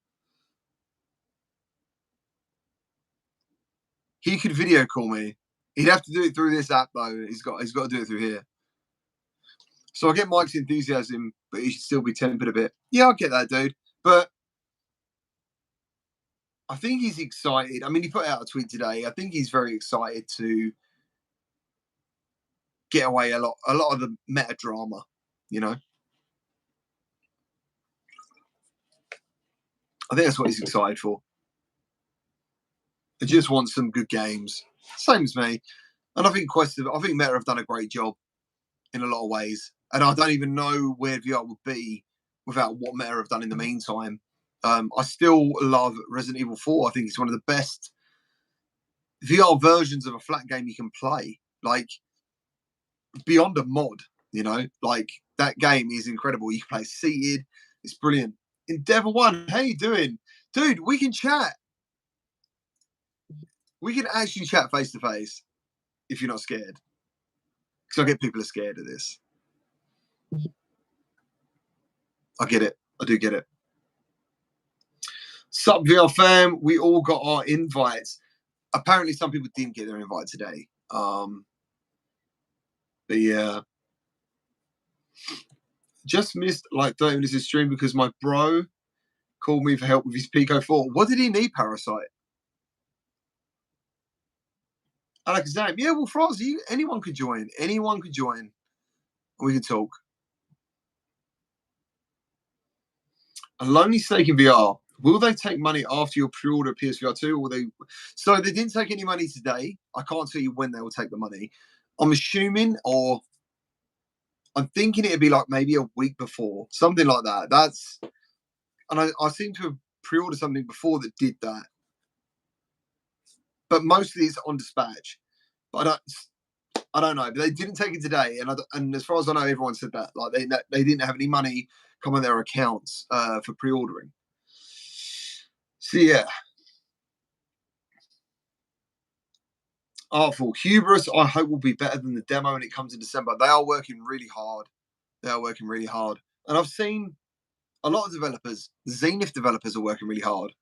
He could video call me. He'd have to do it through this app though. He's got to do it through here. So I get Mike's enthusiasm, but he should still be tempered a bit. Yeah, I get that, dude. But I think he's excited. I mean, he put out a tweet today. I think he's very excited to get away a lot of the meta drama, you know. I think that's what he's excited for. He just wants some good games. Same as me. And I think Meta have done a great job in a lot of ways. And I don't even know where VR would be without what Meta have done in the meantime. I still love Resident Evil 4. I think it's one of the best VR versions of a flat game you can play. Like, beyond a mod, you know? Like, that game is incredible. You can play seated. It's brilliant. Endeavor 1, how you doing? Dude, we can chat. We can actually chat face to face if you're not scared. Because I get people are scared of this. I get it. I do get it. Sup, VR fam. We all got our invites. Apparently, some people didn't get their invite today. But yeah. Just missed like 30 minutes of stream because my bro called me for help with his Pico 4. What did he need, Parasite? Alakazam. Yeah, well, Fraz, anyone could join. Anyone could join. We can talk. A lonely snake in VR. Will they take money after your pre-order PSVR 2? Or they? So they didn't take any money today. I can't tell you when they will take the money. I'm assuming, or I'm thinking it'd be like maybe a week before, something like that. And I seem to have pre-ordered something before that did that. But mostly it's on dispatch. But I don't know. But they didn't take it today, and as far as I know, everyone said that. Like they didn't have any money come on their accounts for pre-ordering. So yeah. Artful Hubris, I hope will be better than the demo when it comes in December. They are working really hard. And I've seen a lot of developers, Zenith developers, are working really hard.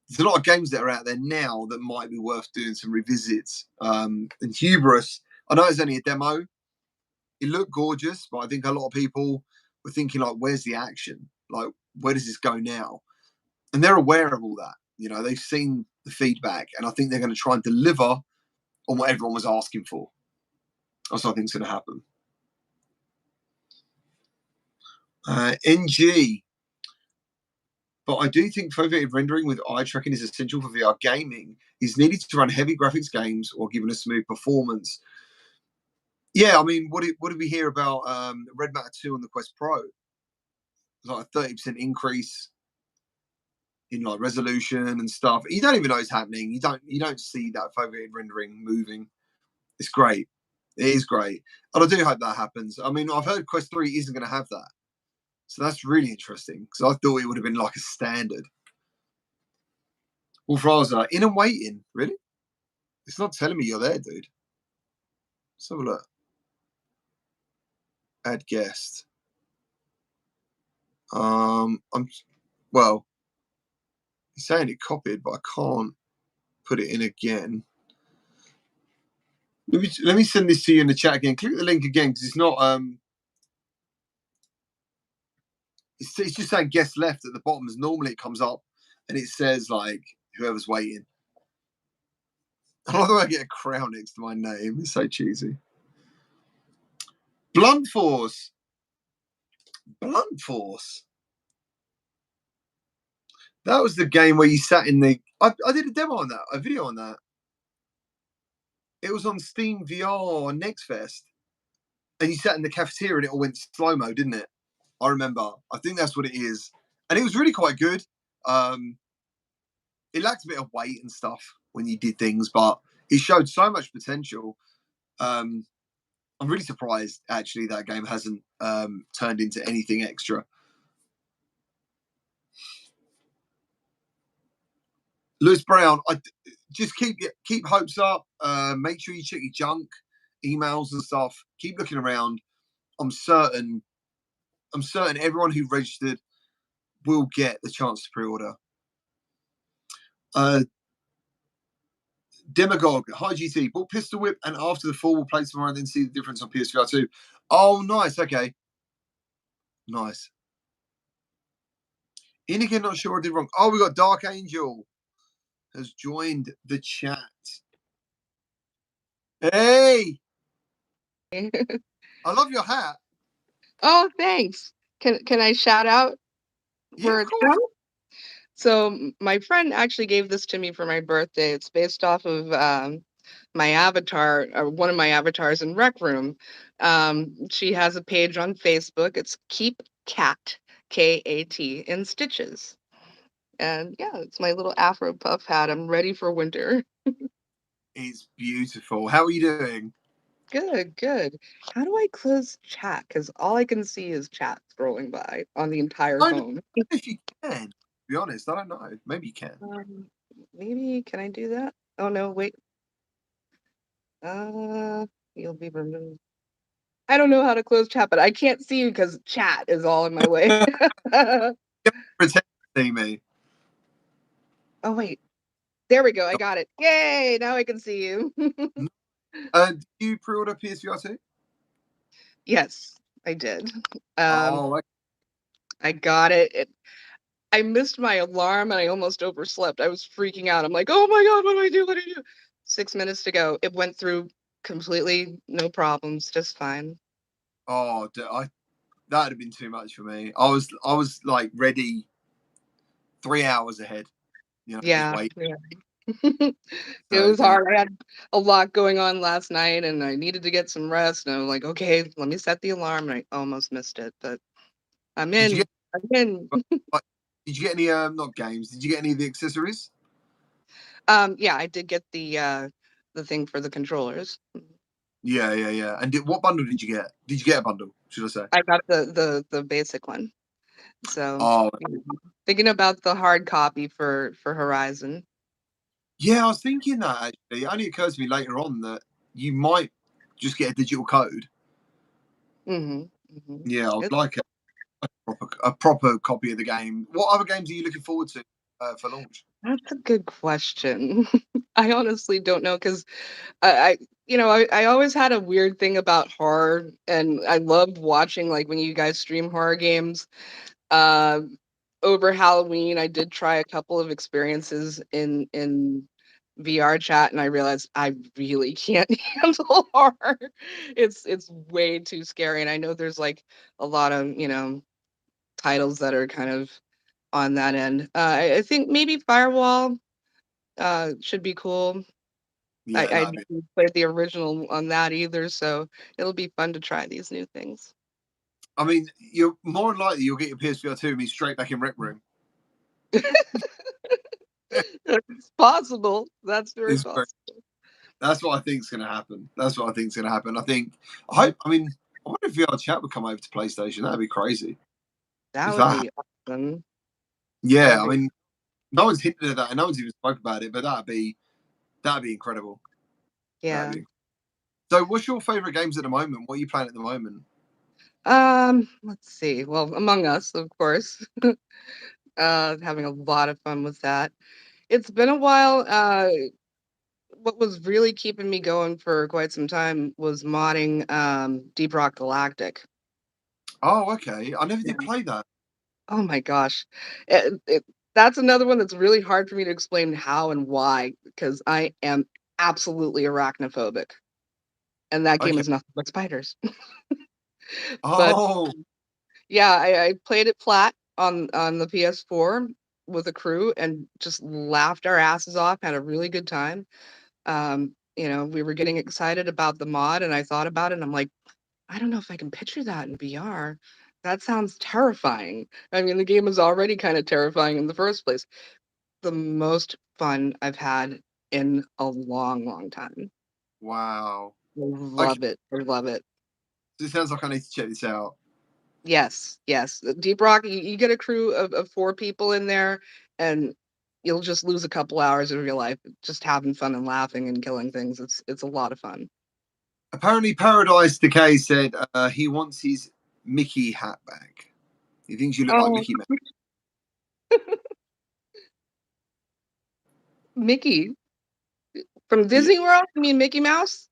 There's a lot of games that are out there now that might be worth doing some revisits. And Hubris, I know it's only a demo. It looked gorgeous, but I think a lot of people were thinking, like, where's the action? Like, where does this go now? And they're aware of all that. You know, they've seen the feedback, and I think they're going to try and deliver on what everyone was asking for. That's what I think is going to happen. NG. But I do think foveated rendering with eye tracking is essential for VR gaming. It's needed to run heavy graphics games or given a smooth performance. Yeah, I mean, what did we hear about Red Matter 2 on the Quest Pro? Like a 30% increase in like resolution and stuff. You don't even know it's happening. You don't see that foveated rendering moving. It's great. It is great. And I do hope that happens. I mean, I've heard Quest 3 isn't going to have that. So that's really interesting, because I thought it would have been like a standard. Wolfraza, in and waiting, really? It's not telling me you're there, dude. Let's have a look. Add guest. Well, he's saying it copied, but I can't put it in again. Let me send this to you in the chat again. Click the link again, because it's not it's just saying guest left at the bottom, as normally it comes up and it says like whoever's waiting. I love the way I get a crown next to my name. It's so cheesy. Blunt Force. That was the game where you sat in the. I did a demo on that, a video on that. It was on Steam VR Next Fest, and you sat in the cafeteria and it all went slow mo, didn't it? I remember. I think that's what it is, and it was really quite good. It lacked a bit of weight and stuff when you did things, but it showed so much potential. I'm really surprised, actually, that game hasn't turned into anything extra. Lewis Brown, just keep hopes up. Make sure you check your junk emails and stuff. Keep looking around. I'm certain everyone who registered will get the chance to pre-order. Demagogue, hi GT, bought Pistol Whip, and after the fall, we'll play tomorrow and then see the difference on PSVR 2. Oh, nice. Okay. Nice. Inikin, not sure I did wrong. Oh, we got Dark Angel has joined the chat. Hey, I love your hat. Oh, thanks. Can I shout out Yeah, where of it's course. from? So my friend actually gave this to me for my birthday. It's based off of my avatar, or one of my avatars in Rec Room. She has a page on Facebook. It's Keep Cat, K-A-T, in stitches. And yeah, it's my little Afro puff hat. I'm ready for winter. It's beautiful. How are you doing? Good, good. How do I close chat? Because all I can see is chat scrolling by on the entire I don't phone. know if you can. To be honest, I don't know. Maybe you can. Maybe can I do that? Oh no, wait. You'll be removed. I don't know how to close chat, but I can't see you because chat is all in my way. Pretend to see me. Oh wait, there we go. I got it. Yay! Now I can see you. Did you pre-order PSVR 2? Yes, I did. Oh, I got it. I missed my alarm and I almost overslept. I was freaking out. I'm like, oh my God, what do I do? What do I do? 6 minutes to go. It went through completely, no problems, just fine. oh, that'd have been too much for me. I was like ready 3 hours ahead. You know, just Yeah, wait. yeah. It So was hard. I had a lot going on last night and I needed to get some rest. And I'm like, okay, let me set the alarm. And I almost missed it, but I'm did you in. get? I'm in. Did you get any? Not games. Did you get any of the accessories? Yeah, I did get the thing for the controllers. Yeah. And what bundle did you get? Did you get a bundle? Should I say? I got the basic one. So Oh, thinking about the hard copy for Horizon. yeah. I was thinking that actually. It only occurs to me later on that you might just get a digital code. Hmm. Hmm. Yeah, I'd like a proper copy of the game. What other games are you looking forward to for launch? That's a good question. I honestly don't know because I always had a weird thing about horror, and I loved watching like when you guys stream horror games. Uh, Over Halloween, I did try a couple of experiences in VR chat, and I realized I really can't handle horror. It's way too scary, and I know there's like a lot of titles that are kind of on that end. I think maybe Firewall should be cool. Yeah, I that'd be. didn't play the original on that either, so it'll be fun to try these new things. I mean, you're more than likely you'll get your PSVR 2 and be straight back in Rec Room. It's possible. That's very It's possible. That's what I think is going to happen. That's what I think is going to happen. I hope. I mean, I wonder if VR chat would come over to PlayStation. That'd be crazy. That If would that, be awesome. That yeah. would I be mean, no one's hinted at that, and no one's even spoke about it. But that'd be incredible. That'd yeah. be. So, what's your favorite games at the moment? What are you playing at the moment? Let's see. Well, Among Us, of course. Having a lot of fun with that. It's been a while. What was really keeping me going for quite some time was modding Deep Rock Galactic. Oh, okay. I never did play that. Oh my gosh. That's another one that's really hard for me to explain how and why, because I am absolutely arachnophobic. And that game Okay. is nothing but spiders. But Oh, yeah, I played it flat on the PS4 with a crew and just laughed our asses off, had a really good time. We were getting excited about the mod, and I thought about it, and I'm like, I don't know if I can picture that in VR. That sounds terrifying. I mean, the game is already kind of terrifying in the first place. The most fun I've had in a long, long time. wow. I Okay. love it. I love it. It sounds like I need to check this out. Yes, yes. Deep Rock, you get a crew of 4 people in there, and you'll just lose a couple hours of your life just having fun and laughing and killing things. It's a lot of fun. Apparently, Paradise Decay said he wants his Mickey hat back. He thinks you look like Oh, Mickey Mouse. Mickey from Yeah, Disney World? You mean Mickey Mouse?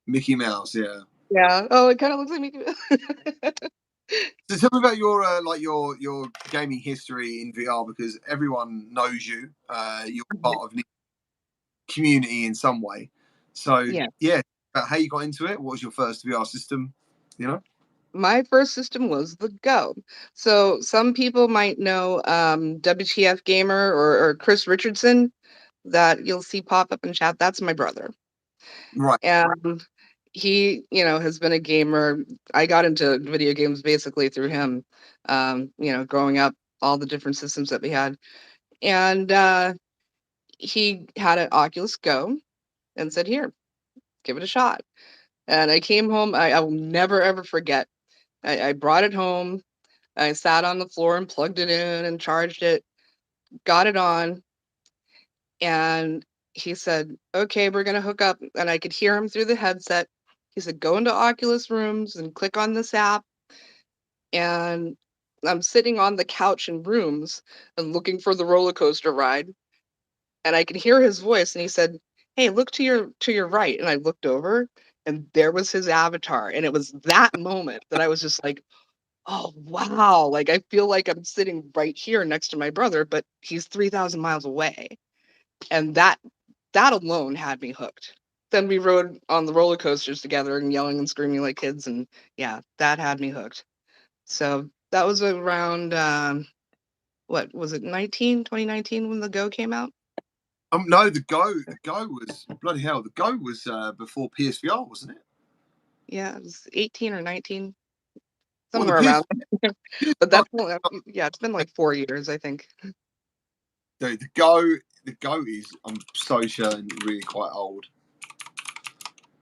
Mickey Mouse. Yeah. Yeah. Oh, it kind of looks like Mickey Mouse. So tell me about your your gaming history in VR, because everyone knows you. You're part of the community in some way. So Yeah. yeah, about how you got into it. What was your first VR system? You know. My first system was the Go. So some people might know WTF Gamer or Chris Richardson that you'll see pop up in chat. That's my brother. Right. And he, has been a gamer. I got into video games basically through him, growing up, all the different systems that we had. And he had an Oculus Go and said, here, give it a shot. And I came home. I will never, ever forget. I brought it home. I sat on the floor and plugged it in and charged it, got it on, and he said, okay, we're going to hook up. And I could hear him through the headset. He said, go into Oculus Rooms and click on this app. And I'm sitting on the couch in Rooms and looking for the roller coaster ride. And I could hear his voice. And he said, hey, look to your right. And I looked over and there was his avatar. And it was that moment that I was just like, oh, wow. Like, I feel like I'm sitting right here next to my brother, but he's 3,000 miles away. And that alone had me hooked. Then we rode on the roller coasters together and yelling and screaming like kids. And yeah, that had me hooked. So that was around, what was it, 2019 when the Go came out? No, the Go was bloody hell. The Go was before PSVR, wasn't it? Yeah, it was 18 or 19, Well, somewhere around. But that's, yeah, it's been like 4 years, I think. The Go is, I'm so certain, really quite old.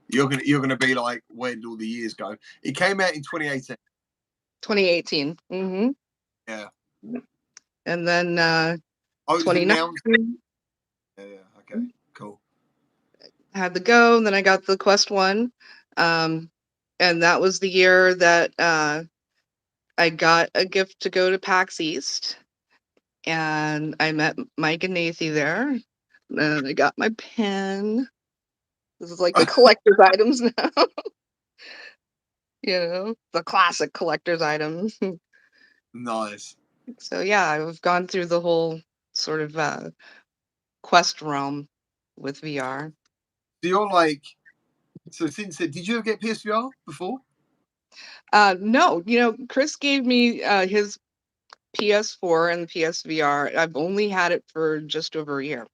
You're gonna be like, where did all the years go? It came out in 2018. 2018. Mm-hmm. Yeah. And then Oh, it was announced. 2019 Yeah. Okay. Cool. had the Go, and then I got the Quest 1. And that was the year that I got a gift to go to PAX East. And I met Mike and Nathy there. And I got my pen. This is like the collector's items now. The classic collector's items. Nice. So yeah, I've gone through the whole sort of Quest realm with VR. So you're like, so since did you ever get PSVR before? No, Chris gave me his PS4 and PSVR. I've only had it for just over a year.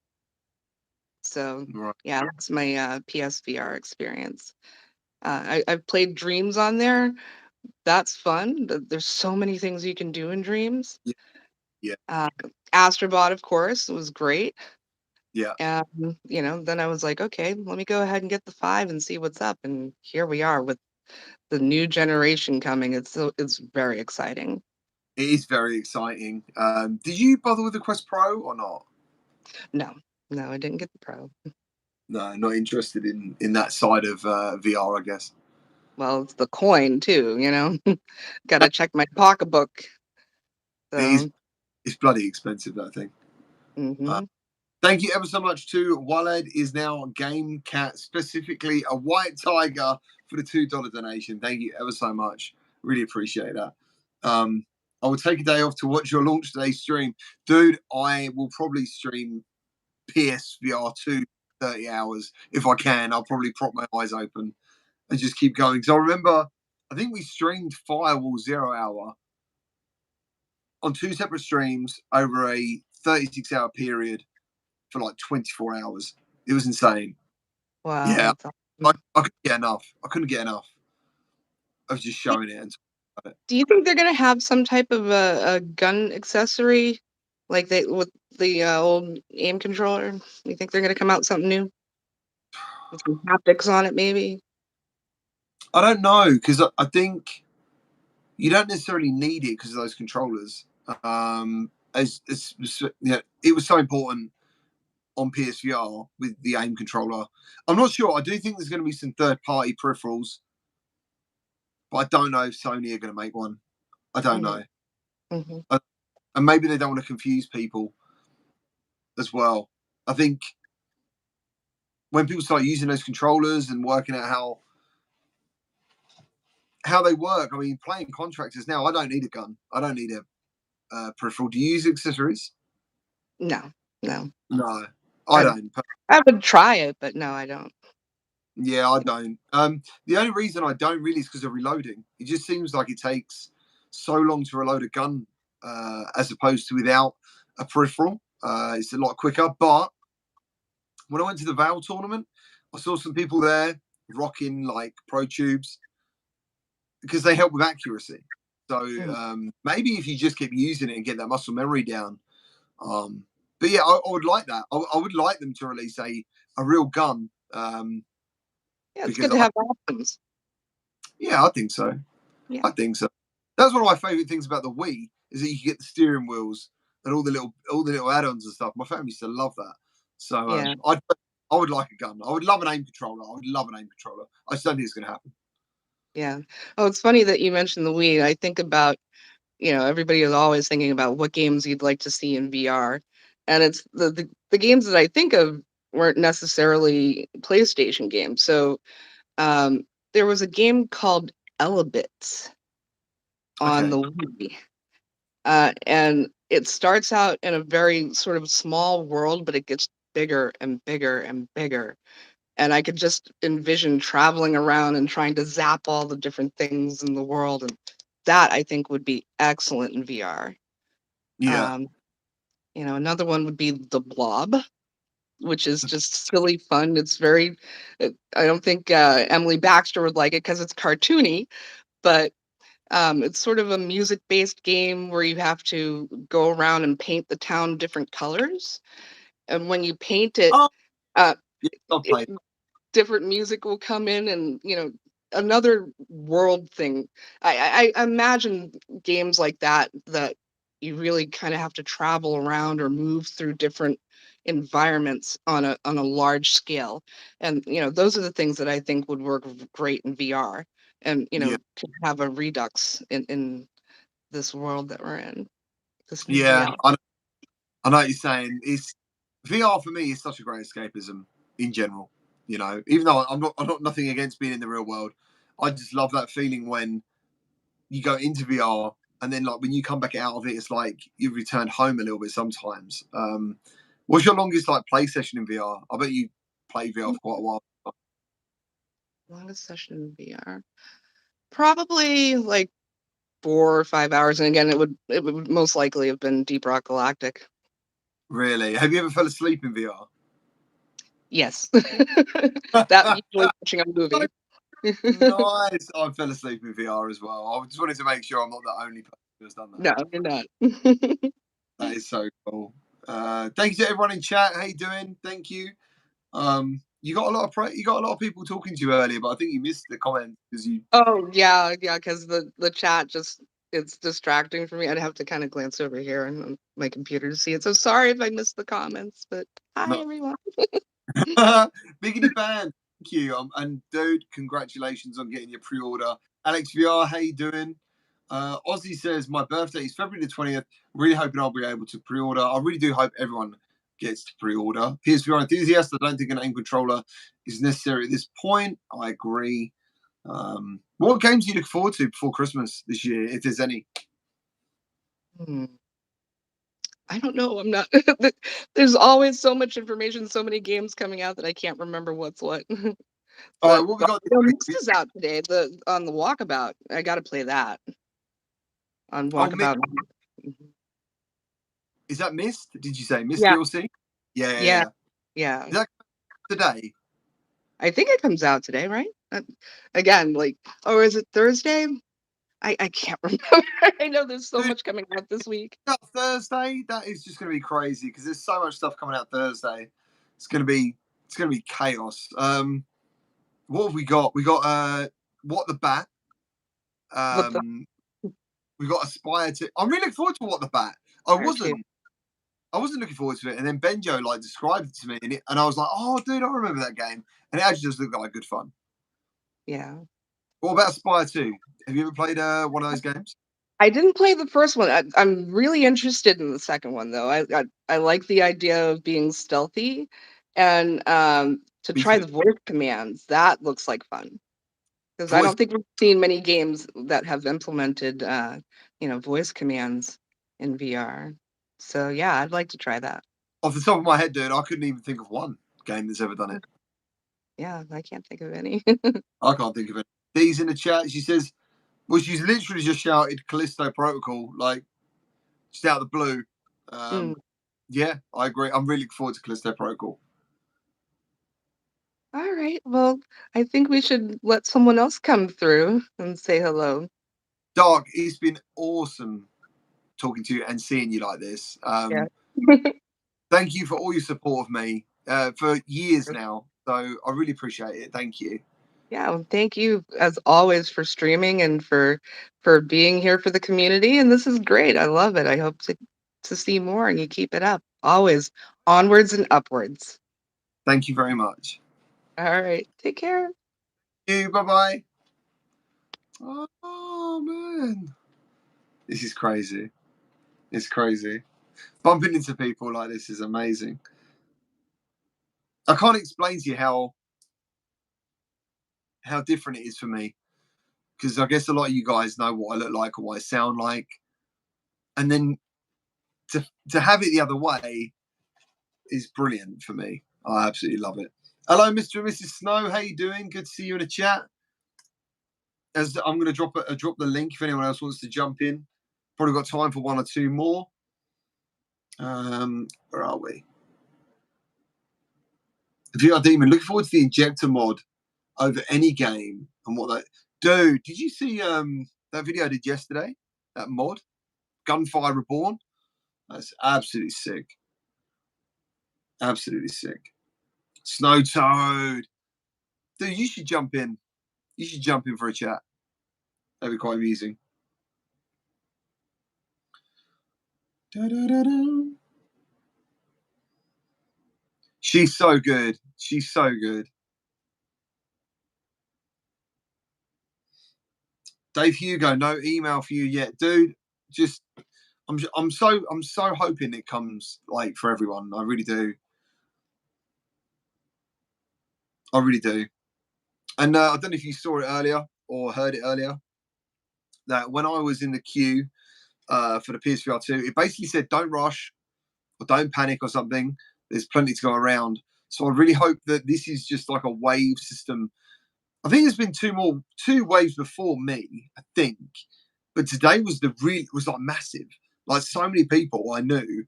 So Right. yeah, that's my PSVR experience. I've played Dreams on there. That's fun. There's so many things you can do in Dreams. Yeah. Astrobot, of course, was great. Yeah. And, then I was like, okay, let me go ahead and get the 5 and see what's up. And here we are with the new generation coming. It's very exciting. It is very exciting. Did you bother with the Quest Pro or not? No, I didn't get the Pro. No, not interested in that side of VR, I guess. Well, it's the coin too, got to check my pocketbook. So, It's bloody expensive, that thing. mm-hmm. Thank you ever so much to Waled is now Game Cat, specifically a white tiger, for the $2 donation. Thank you ever so much. Really appreciate that. I will take a day off to watch your launch day stream. Dude, I will probably stream PSVR 2 30 hours if I can. I'll probably prop my eyes open and just keep going. Because I remember, I think we streamed Firewall 0 Hour on 2 separate streams over a 36-hour period for like 24 hours. It was insane. Wow. Yeah. That's awesome. I couldn't get enough. I couldn't get enough of just showing it and talking about it. Do you think they're gonna have some type of a gun accessory, like they with the old aim controller? You think they're gonna come out with something new with some haptics on it, maybe? I don't know, because I think you don't necessarily need it because of those controllers. It was so important on PSVR with the aim controller. I'm not sure. I do think there's going to be some third-party peripherals, but I don't know if Sony are going to make one. I don't know. And maybe they don't want to confuse people as well. I think when people start using those controllers and working out how they work, I mean, playing contractors now, I don't need a gun. I don't need a peripheral. Do you use accessories? No. No, I don't. I would try it, but no, I don't. Yeah, I don't. The only reason I don't really is because of reloading. It just seems like it takes so long to reload a gun as opposed to without a peripheral. It's a lot quicker. But when I went to the Valve tournament, I saw some people there rocking like Pro Tubes because they help with accuracy. So maybe if you just keep using it and get that muscle memory down. But yeah, I would like that. I would like them to release a real gun. Yeah, it's good to have options. Yeah, I think so. Yeah. I think so. That's one of my favorite things about the Wii is that you get the steering wheels and all the little add-ons and stuff. My family used to love that. So yeah. I would like a gun. I would love an aim controller. I just don't think it's going to happen. Yeah. Oh, it's funny that you mentioned the Wii. I think about, everybody is always thinking about what games you'd like to see in VR. And it's the games that I think of weren't necessarily PlayStation games. So there was a game called Elebits on the Wii. And it starts out in a very sort of small world, but it gets bigger and bigger and bigger. And I could just envision traveling around and trying to zap all the different things in the world. And that I think would be excellent in VR. Yeah. Another one would be The Blob, which is just silly fun. It's I don't think Emily Baxter would like it because it's cartoony, but it's sort of a music-based game where you have to go around and paint the town different colors. And when you paint it, different music will come in and, another world thing. I imagine games like that you really kind of have to travel around or move through different environments on a large scale. And, those are the things that I think would work great in VR and, to have a redux in this world that we're in. This new reality. I know what you're saying. VR for me is such a great escapism in general. Even though I'm not nothing against being in the real world, I just love that feeling when you go into VR and then like when you come back out of it, it's like you've returned home a little bit sometimes. What's your longest like play session in VR? I bet you played VR for quite a while. Longest session in VR, probably like 4 or 5 hours, and again, it would most likely have been Deep Rock Galactic. Really? Have you ever fell asleep in VR? Yes. That usually watching a movie. Nice. I fell asleep in VR as well. I just wanted to make sure I'm not the only person who has done that. No, you're not. That is so cool. Thank you to everyone in chat. How you doing? Thank you. You got a lot of people talking to you earlier, but I think you missed the comment because you. Oh yeah, because the chat it's distracting for me. I'd have to kind of glance over here on my computer to see it. So sorry if I missed the comments, but hi everyone. Biggity fan, thank you. And dude, congratulations on getting your pre-order. Alex VR, how you doing? Ozzy says my birthday is February the 20th. Really hoping I'll be able to pre-order. I really do hope everyone gets to pre-order. PSVR enthusiast, I don't think an aim controller is necessary at this point. I agree. What games do you look forward to before Christmas this year, if there's any? I don't know. I'm not. There's always so much information, so many games coming out that I can't remember what's what. All right, what we got? Mist is out today. On the Walkabout. I got to play that. On Walkabout. Is that Mist? Did you say Mist DLC? Yeah. Is that today? I think it comes out today, right? Again, or is it Thursday? I can't remember. I know there's so much coming out this week. Thursday, that is just going to be crazy because there's so much stuff coming out Thursday. It's going to be chaos. What have we got? We got What the Bat. We got Aspire to. I'm really looking forward to What the Bat. I I wasn't looking forward to it, and then Benjo like described it to me, and I was like, "Oh, dude, I remember that game," and it actually just looked like good fun. Yeah. What about Spire 2? Have you ever played one of those games? I didn't play the first one. I'm really interested in the second one, though. I like the idea of being stealthy, and to Me try too. the voice commands. That looks like fun because I Voice don't think we've seen many games that have implemented, voice commands in VR. So yeah, I'd like to try that. off the top of my head, dude, I couldn't even think of one game that's ever done it. Yeah, I can't think of any. I can't think of it. Dee's in the chat. She says, well, she's literally just shouted Callisto Protocol, like just out of the blue. Mm. Yeah, I agree. I'm really looking forward to Callisto Protocol. All right. Well, I think we should let someone else come through and say hello. Dark, it's been awesome talking to you and seeing you like this. Yeah. Thank you for all your support of me for years now. So I really appreciate it. Thank you. Yeah, well, thank you as always for streaming and for being here for the community. And this is great. I love it. I hope to see more and you keep it up. Always onwards and upwards. Thank you very much. All right. Take care. Thank you. Bye bye. Oh man. This is crazy. It's crazy. Bumping into people like this is amazing. I can't explain to you how different it is for me, because I guess a lot of you guys know what I look like or what I sound like, and then to have it the other way is brilliant for me. I absolutely love it. Hello, Mr. and Mrs. Snow. How you doing? Good to see you in the chat. As I'm going to drop the link if anyone else wants to jump in. Probably got time for one or two more. Where are we? VR Demon. Looking forward to the injector mod over any game and what that. Dude, did you see that video I did yesterday? That mod, Gunfire Reborn. That's absolutely sick. Absolutely sick. Snow Toad. Dude, you should jump in. You should jump in for a chat. That'd be quite amusing. Da-da-da-da. She's so good. She's so good. Dave Hugo, no email for you yet, dude. Just, I'm so hoping it comes like for everyone. I really do. I really do. And I don't know if you saw it earlier or heard it earlier, that when I was in the queue for the PSVR 2, it basically said don't rush or don't panic or something. There's plenty to go around. So I really hope that this is just like a wave system. I think there's been two waves before me, I think. But today was was like massive. Like so many people I knew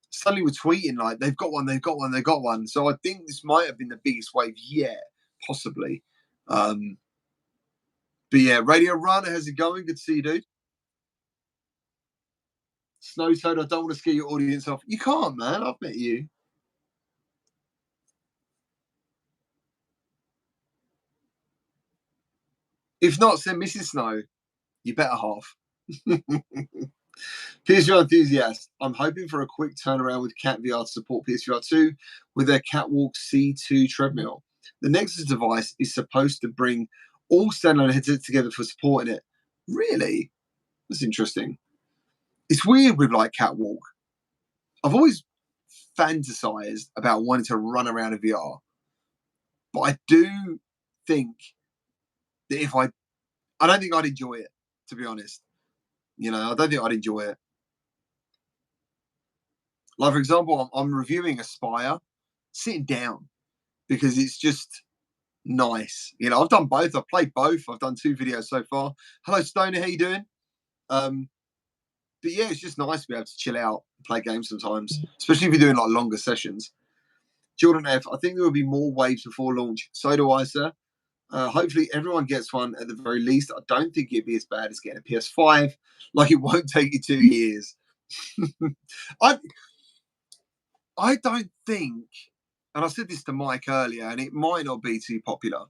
suddenly were tweeting like they've got one, they've got one, they've got one. So I think this might have been the biggest wave yet, possibly. But yeah, Radio Runner, how's it going? Good to see you, dude. Snow Toad, I don't want to scare your audience off. You can't, man. I've met you. If not, send Mrs. Snow. You better half. PSVR enthusiast. I'm hoping for a quick turnaround with Cat VR to support PSVR 2 with their Catwalk C2 treadmill. The Nexus device is supposed to bring all standalone headsets together for supporting it. Really? That's interesting. It's weird with like Catwalk. I've always fantasized about wanting to run around in VR, but I do think that if I don't think I'd enjoy it, to be honest. You know, I don't think I'd enjoy it. Like, for example, I'm reviewing Aspire sitting down because it's just nice. You know, I've done both. I've played both. I've done 2 videos so far. Hello, Stoner. How you doing? But yeah, it's just nice to be able to chill out and play games sometimes, especially if you're doing like longer sessions. Jordan F, I think there will be more waves before launch. So do I, sir. Hopefully everyone gets one at the very least. I don't think it'd be as bad as getting a PS5. Like, it won't take you 2 years. I don't think, and I said this to Mike earlier, and it might not be too popular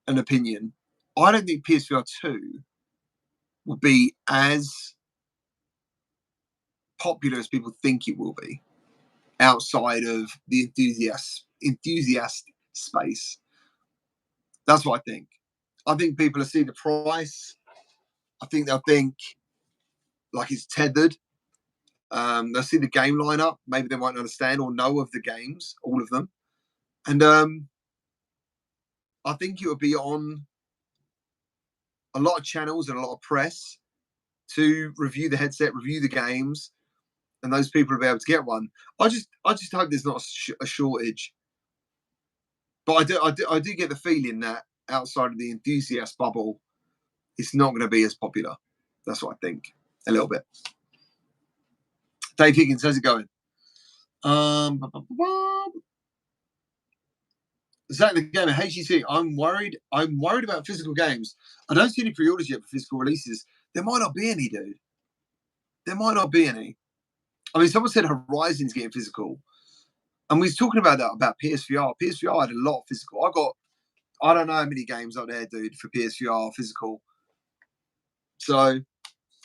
an opinion. I don't think PSVR 2 will be as popular as people think it will be outside of the enthusiast space. That's what I think. I think people will see the price. I think they'll think like it's tethered. They'll see the game lineup. Maybe they won't understand or know of the games, all of them. And I think it will be on a lot of channels and a lot of press to review the headset, review the games, and those people will be able to get one. I just hope there's not a shortage. But I do get the feeling that outside of the enthusiast bubble, it's not going to be as popular. That's what I think, a little bit. Dave Higgins, how's it going? Zach the Gamer, HGC, I'm worried about physical games. I don't see any pre-orders yet for physical releases. There might not be any, dude. There might not be any. I mean, someone said Horizon's getting physical. And we was talking about that, about PSVR. PSVR had a lot of physical. I don't know how many games out there, dude, for PSVR physical. So,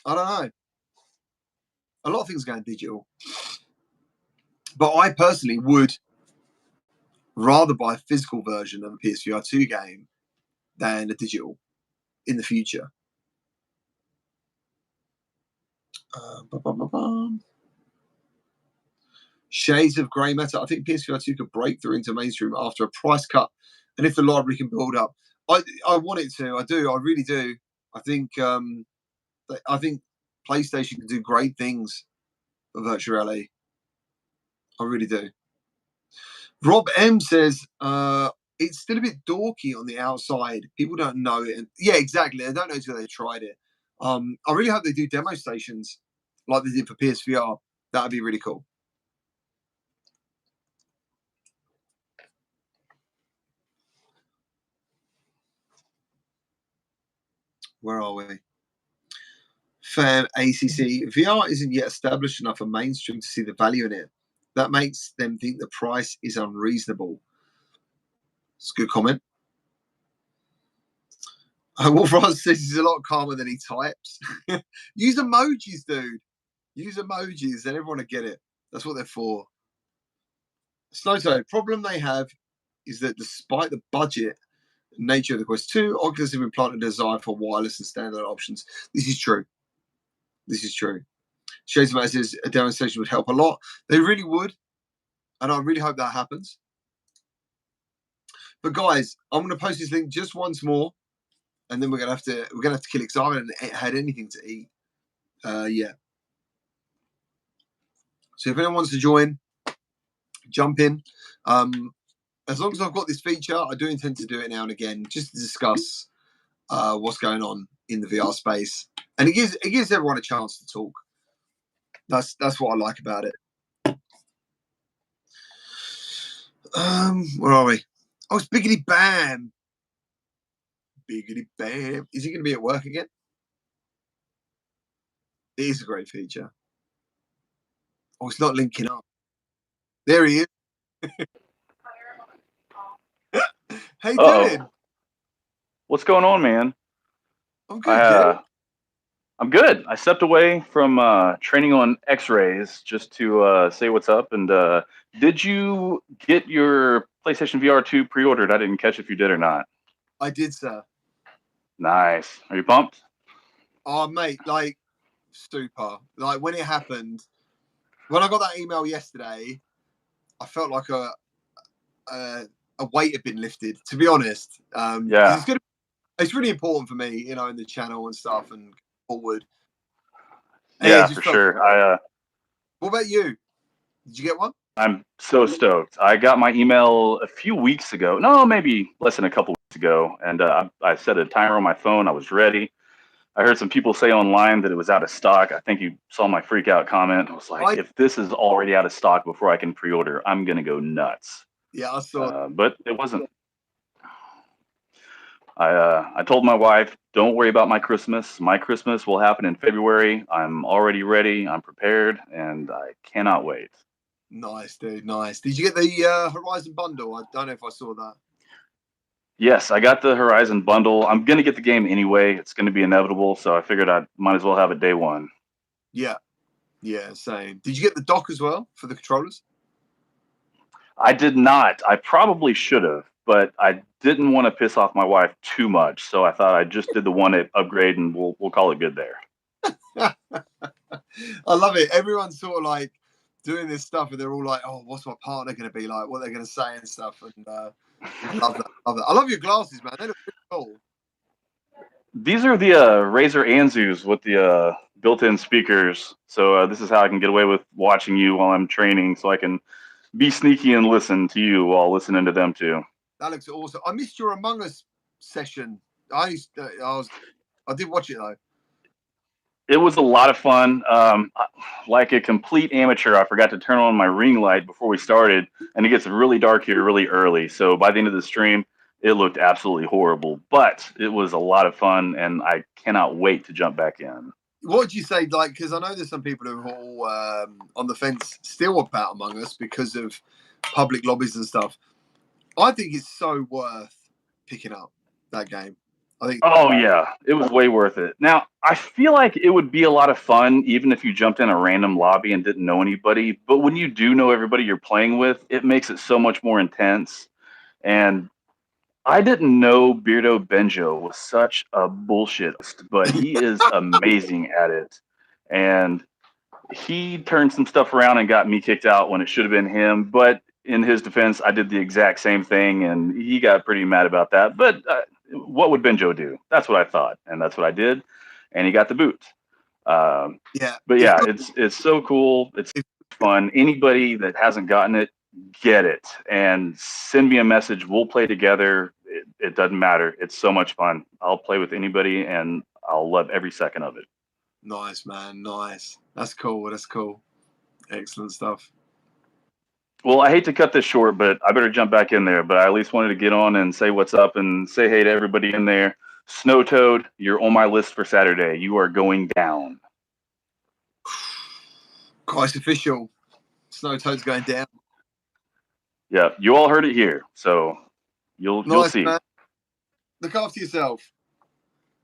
I don't know. A lot of things are going digital. But I personally would rather buy a physical version of a PSVR 2 game than a digital in the future. Shades of grey matter. I think PSVR 2 could break through into mainstream after a price cut, and if the library can build up. I want it to. I do. I really do. I think PlayStation can do great things for virtual reality. I really do. Rob M says it's still a bit dorky on the outside. People don't know it. And, yeah, exactly. They don't know until they tried it. I really hope they do demo stations like they did for PSVR. That would be really cool. Where are we? Fan ACC. VR isn't yet established enough for mainstream to see the value in it. That makes them think the price is unreasonable. It's a good comment. Wolf Ross says he's a lot calmer than he types. Use emojis, dude. Use emojis, then everyone will get it. That's what they're for. Snowtoad, problem they have is that despite the budget nature of the Quest 2, Oculus have implanted a desire for wireless and standalone options. This is true. This is true. Shades of says a demonstration would help a lot. They really would. And I really hope that happens. But guys, I'm going to post this link just once more. And then we're gonna have to kill it because I haven't had anything to eat. Yeah. So if anyone wants to join, jump in. As long as I've got this feature, I do intend to do it now and again, just to discuss what's going on in the VR space, and it gives everyone a chance to talk. That's what I like about it. Where are we? Oh, it's Biggity Bam. Biggity Bam. Is he going to be at work again? It is a great feature. Oh, it's not linking up. There he is. How you doing? What's going on, man? I'm good. I'm good. I stepped away from training on X-rays just to say what's up. And did you get your PlayStation VR 2 pre-ordered? I didn't catch if you did or not. I did, sir. Nice. Are you pumped? Oh, mate, like super. Like when it happened, when I got that email yesterday, I felt like a weight had been lifted. To be honest, Yeah. It's really important for me, you know, in the channel and stuff, and forward. Yeah, for sure. What about you? Did you get one? I'm so stoked. I got my email a few weeks ago. No, maybe less than a couple weeks ago, and I set a timer on my phone. I was ready. I heard some people say online that it was out of stock. I think you saw my freak out comment. I was like, if this is already out of stock before I can pre-order, I'm going to go nuts. Yeah, I saw but it wasn't. I told my wife, don't worry about my Christmas. My Christmas will happen in February. I'm already ready. I'm prepared, and I cannot wait. Nice, dude. Nice. Did you get the Horizon bundle? I don't know if I saw that. Yes, I got the Horizon bundle. I'm going to get the game anyway. It's going to be inevitable, so I figured I might as well have it day one. Yeah. Yeah, same. Did you get the dock as well for the controllers? I did not. I probably should have, but I didn't want to piss off my wife too much, so I thought I just did the one upgrade, and we'll call it good there. I love it. Everyone's sort of like doing this stuff, and they're all like, "Oh, what's my partner going to be like? What they're going to say and stuff." And I love that. I love that. I love your glasses, man. They look pretty cool. These are the Razer Anzus with the built-in speakers. So this is how I can get away with watching you while I'm training, so I can be sneaky and listen to you while listening to them too. That looks awesome. I missed your Among Us session. I did watch it though. It was a lot of fun. Like a complete amateur, I forgot to turn on my ring light before we started, and it gets really dark here really early. So by the end of the stream, it looked absolutely horrible, but it was a lot of fun, and I cannot wait to jump back in. What would you say, like, because I know there's some people who are all on the fence still about Among Us because of public lobbies and stuff. I think it's so worth picking up that game. I think. Oh yeah, it was way worth it. Now, I feel like it would be a lot of fun even if you jumped in a random lobby and didn't know anybody, but when you do know everybody you're playing with, it makes it so much more intense. And I didn't know Beardo Benjo was such a bullshit, but he is amazing at it. And he turned some stuff around and got me kicked out when it should have been him. But in his defense, I did the exact same thing, and he got pretty mad about that. But what would Benjo do? That's what I thought, and that's what I did, and he got the boot. Yeah. But yeah, it's so cool. It's fun. Anybody that hasn't gotten it, get it and send me a message. We'll play together. It doesn't matter. It's so much fun. I'll play with anybody, and I'll love every second of it. Nice, man. Nice. That's cool. That's cool. Excellent stuff. Well, I hate to cut this short, but I better jump back in there. But I at least wanted to get on and say what's up and say hey to everybody in there. Snow Toad, you're on my list for Saturday. You are going down. God, it's official. Snow Toad's going down. Yeah, you all heard it here, so you'll see. Man. Look after yourself.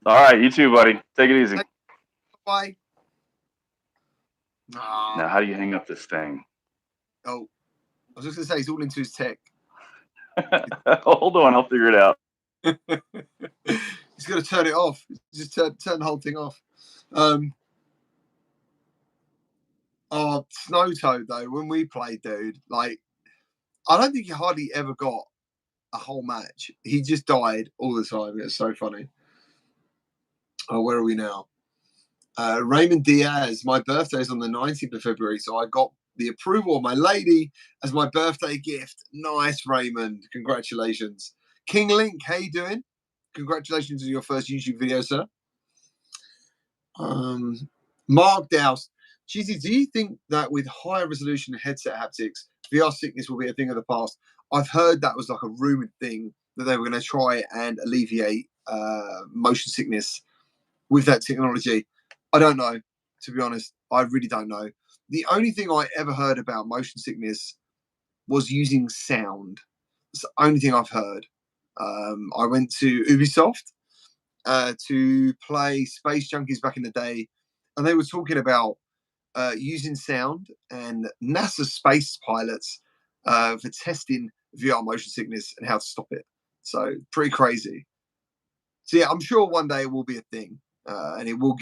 All right, you too, buddy. Take it easy. Bye. Now, how do you hang up this thing? Oh, I was just going to say, he's all into his tech. Hold on, I'll figure it out. He's got to turn it off. Just turn the whole thing off. Snow Toad, though, when we played, dude, like, I don't think he hardly ever got a whole match. He just died all the time. It was so funny. Oh, where are we now? Raymond Diaz, my birthday is on the 19th of February, so I got the approval of my lady as my birthday gift. Nice, Raymond. Congratulations. King Link, how you doing? Congratulations on your first YouTube video, sir. Mark Douse. Cheesy, do you think that with higher resolution headset haptics, VR sickness will be a thing of the past? I've heard that was like a rumored thing that they were going to try and alleviate motion sickness with that technology. I don't know, to be honest. I really don't know. The only thing I ever heard about motion sickness was using sound. It's the only thing I've heard. I went to Ubisoft to play Space Junkies back in the day, and they were talking about using sound and NASA space pilots for testing VR motion sickness and how to stop it. So pretty crazy. So yeah, I'm sure one day it will be a thing, and it will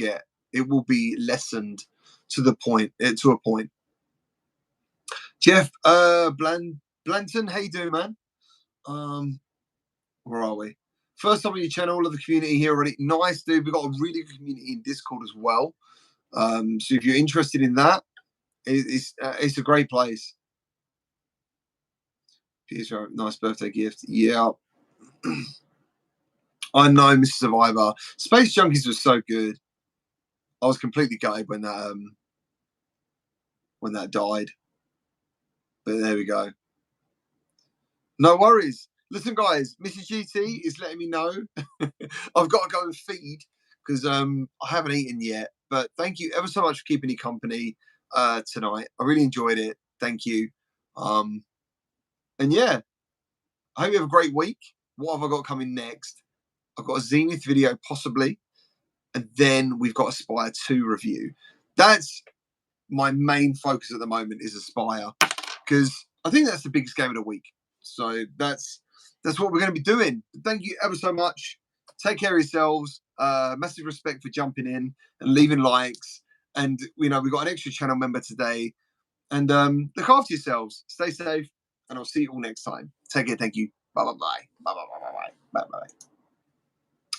be lessened to a point. Jeff Blanton, how you doing, man? Where are we? First time on your channel, all of the community here already. Nice, dude. We've got a really good community in Discord as well. So if you're interested in that, it's a great place. Here's a nice birthday gift. Yeah. I know, Mr. Survivor. Space Junkies was so good. I was completely gutted when that died. But there we go. No worries. Listen, guys, Mrs. GT is letting me know I've got to go and feed because I haven't eaten yet. But thank you ever so much for keeping me company tonight. I really enjoyed it. Thank you. And yeah, I hope you have a great week. What have I got coming next? I've got a Zenith video possibly. And then we've got a Spire 2 review. That's my main focus at the moment is Aspire, because I think that's the biggest game of the week. So that's what we're going to be doing. Thank you ever so much. Take care of yourselves. Massive respect for jumping in and leaving likes. And we got an extra channel member today. And look after yourselves. Stay safe. And I'll see you all next time. Take care. Thank you. Bye bye bye. Bye bye bye bye bye bye.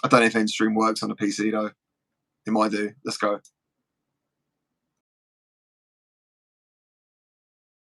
I don't know if end stream works on a PC though. It might do. Let's go.